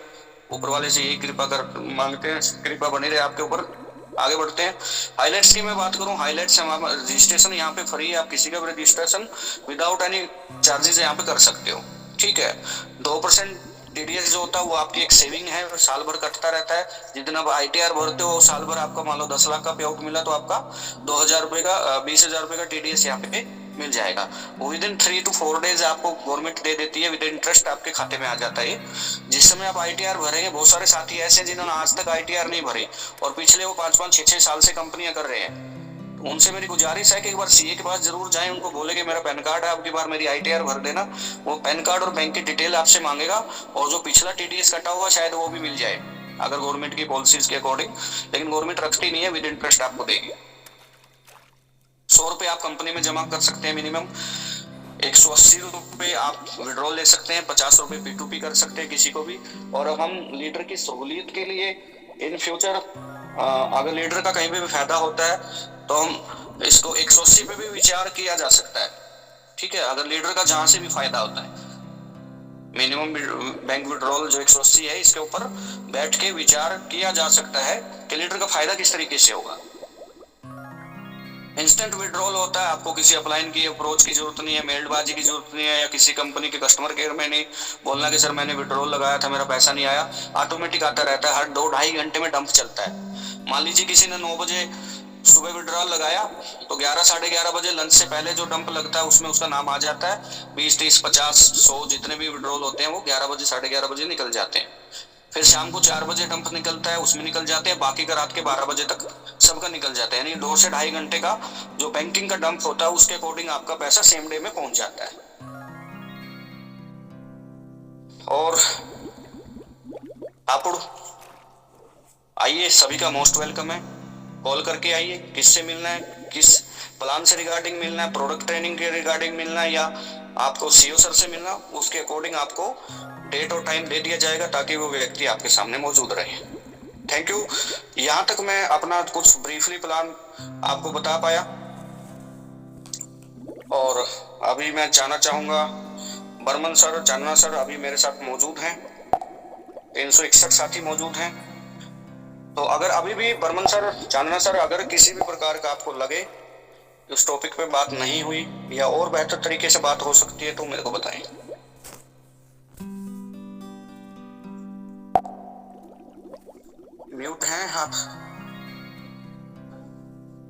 ऊपर वाले से यही कृपा मांगते हैं, कृपा बनी रहे आपके ऊपर। आगे बढ़ते हैं। हाइलाइट्स की मैं बात करूं, हाइलाइट्स हमारा रजिस्ट्रेशन यहाँ पे फ्री है, आप किसी का भी रजिस्ट्रेशन विदाउट एनी चार्जेस यहाँ पे कर सकते हो। ठीक है, 2% टीडीएस जो होता है वो आपकी एक सेविंग है, साल भर कटता रहता है। जितना आप आईटीआर भरते हो साल भर, आपका मान लो 10 लाख का पे आउट मिला तो आपका 2,000 रुपए का 20,000 रुपए का टीडीएस यहाँ पे मिल जाएगा। विद इन 3 to 4 days आपको गवर्नमेंट दे देती है, विद इंटरेस्ट आपके खाते में आ जाता है। जिस समय आप ITR भरेंगे, बहुत सारे साथी ऐसे जिन्होंने आज तक ITR नहीं भरे और पिछले वो 5-5, 6-6 साल से कंपनियां कर रहे हैं, उनसे मेरी गुजारिश है कि एक बार CA के पास जरूर जाएं, उनको बोले कि मेरा पैन कार्ड है, आपकी बार मेरी ITR भर देना। वो पैन कार्ड और बैंक की डिटेल आपसे मांगेगा और जो पिछला TDS कटा हुआ शायद वो भी मिल जाए अगर गवर्नमेंट की पॉलिसीज के अकॉर्डिंग, लेकिन गवर्नमेंट रखती नहीं है, विद इंटरेस्ट आपको देगी। 100 रुपए आप कंपनी में जमा कर सकते हैं मिनिमम, 180 रुपए आप विड्रॉल ले सकते हैं, 50 रुपए P2P कर सकते हैं किसी को भी। और अब हम लीडर की सहूलियत के लिए इन फ्यूचर अगर लीडर का कहीं पे भी फायदा होता है तो हम इसको 180 पे भी विचार किया जा सकता है, ठीक है, अगर लीडर का जहां से भी फायदा होता है। मिनिमम बैंक विड्रॉल जो 180 है, इसके ऊपर बैठ के विचार किया जा सकता है कि लीडर का फायदा किस तरीके से होगा। इंस्टेंट विड्रॉल होता है, आपको किसी अपलाइन की अप्रोच की जरूरत नहीं है, मेल्डबाजी की जरूरत नहीं है, या किसी कंपनी के कस्टमर केयर में नहीं बोलना कि सर मैंने विड्रॉल लगाया था मेरा पैसा नहीं आया। ऑटोमेटिक आता रहता है, हर 2-2.5 घंटे में डंप चलता है। मान लीजिए किसी ने 9 बजे सुबह विड्रॉल लगाया तो 11, 11:30 बजे लंच से पहले जो डंप लगता है उसमें उसका नाम आ जाता है। 20, 30, 50, 100 जितने भी विड्रॉल होते हैं वो 11 बजे, 11:30 बजे निकल जाते हैं। फिर शाम को 4 बजे डंप निकलता है, उसमें निकल जाते हैं, बाकी का रात के 12 बजे तक सबका निकल जाता है। यानी 2 से 2.5 घंटे का जो बैंकिंग का डंप होता है उसके अकॉर्डिंग आपका पैसा सेम डे में पहुंच जाता है। और आप आइए, सभी का मोस्ट वेलकम है, कॉल करके आइए। किससे मिलना है, किस प्लान से रिगार्डिंग मिलना है, प्रोडक्ट ट्रेनिंग के रिगार्डिंग मिलना है, या आपको CEO सर से मिलना, उसके अकॉर्डिंग आपको डेट और टाइम दे दिया जाएगा ताकि वो व्यक्ति आपके सामने मौजूद रहे। Thank you. यहाँ तक मैं अपना कुछ ब्रीफली प्लान आपको बता पाया। और अभी मैं जानना चाहूंगा, बर्मन सर, चांदना सर अभी मेरे साथ मौजूद हैं, 361 साथी मौजूद हैं। तो अगर अभी भी बर्मन सर, चांदना सर, अगर किसी भी प्रकार का आपको लगे उस टॉपिक पे बात नहीं हुई या और बेहतर तरीके से बात हो सकती है तो मेरे को बताएं। म्यूट हैं आप?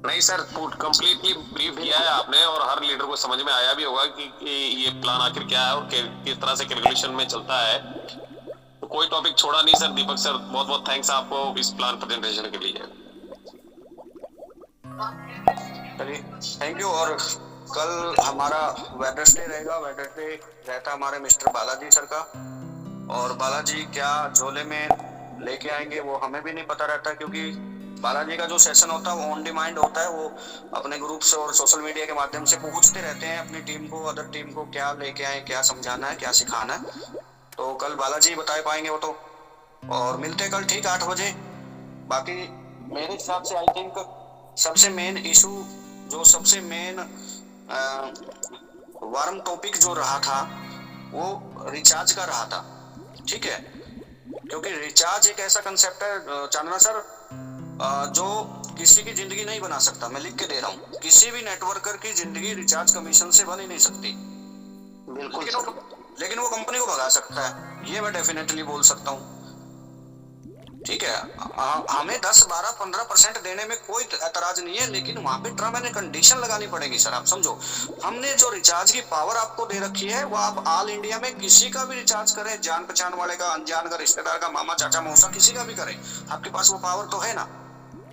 नहीं सर, कंप्लीटली ब्रीफ किया है आपने और हर लीडर को समझ में आया भी होगा कि ये प्लान आखिर क्या है और किस तरह से कैलकुलेशन में चलता है। तो कोई टॉपिक छोड़ा नहीं सर। दीपक सर, बहुत बहुत थैंक्स आपको इस प्लान प्रेजेंटेशन के लिए। चलिए, थैंक यू। और कल हमारा वेडनेसडे रहेगा, वेडनेसडे रहता हमारे मिस्टर बालाजी सर का, और बालाजी क्या झोले में लेके आएंगे वो हमें भी नहीं पता रहता, क्योंकि बालाजी का जो सेशन होता है वो ऑन डिमांड होता है। वो अपने ग्रुप से और सोशल मीडिया के माध्यम से पूछते रहते हैं अपनी टीम को, अदर टीम को, क्या लेके आए, क्या समझाना है, क्या सिखाना है। तो कल बालाजी बता पाएंगे वो तो। और मिलते कल ठीक 8 बजे। बाकी मेरे हिसाब से आई थिंक सबसे मेन इशू, जो सबसे मेन वार्म टॉपिक जो रहा था वो रिचार्ज का रहा था, ठीक है, क्योंकि रिचार्ज एक ऐसा कंसेप्ट है चांदना सर जो किसी की जिंदगी नहीं बना सकता। मैं लिख के दे रहा हूँ, किसी भी नेटवर्कर की जिंदगी रिचार्ज कमीशन से बन ही नहीं सकती। बिल्कुल लेकिन वो कंपनी को भगा सकता है, ये मैं डेफिनेटली बोल सकता हूँ, ठीक है। हमें 10, 12, 15% देने में कोई एतराज नहीं है, लेकिन वहां पे टर्म एंड कंडीशन लगानी पड़ेगी सर। आप समझो, हमने जो रिचार्ज की पावर आपको दे रखी है वो आप ऑल इंडिया में किसी का भी रिचार्ज करें, जान पहचान वाले का, अनजान का, रिश्तेदार का, मामा चाचा मौसा, किसी का भी करें, आपके पास वो पावर तो है ना।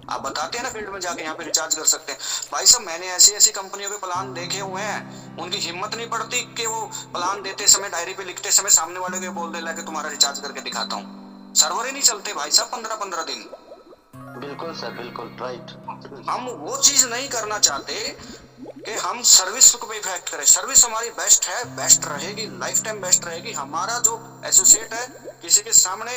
आप बताते हैं ना फील्ड में जाके यहाँ पे रिचार्ज कर सकते हैं। भाई साहब, मैंने ऐसी कंपनियों के प्लान देखे हुए हैं, उनकी हिम्मत नहीं पड़ती कि वो प्लान देते समय, डायरी पे लिखते समय सामने वाले को बोल दे ला कि तुम्हारा रिचार्ज करके दिखाता हूँ। सर्वर ही नहीं चलते भाई साहब 15-15 दिन। बिल्कुल सर, बिल्कुल राइट। हम वो चीज नहीं करना चाहते कि हम सर्विस को भी इफेक्ट करें। सर्विस हमारी बेस्ट है, बेस्ट रहेगी, लाइफ टाइम बेस्ट रहेगी। हमारा जो एसोसिएट है किसी के सामने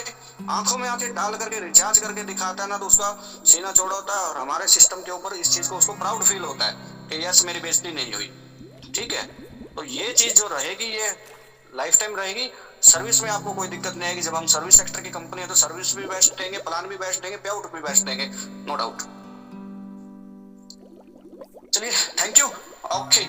आंखों में आके डाल करके रिचार्ज करके दिखाता है ना, तो उसका सीना चौड़ा होता है और हमारे सिस्टम के ऊपर इस चीज को उसको प्राउड फील होता है कि यस मेरी बेइज्जती नहीं हुई, ठीक है। तो ये चीज जो रहेगी ये लाइफ टाइम रहेगी। सर्विस में आपको कोई दिक्कत नहीं आएगी। जब हम सर्विस सेक्टर की कंपनी है तो सर्विस भी बेस्ट देंगे, प्लान भी बेस्ट देंगे, पे आउट भी बेस्ट देंगे, नो डाउट। चलिए, थैंक यू, ओके।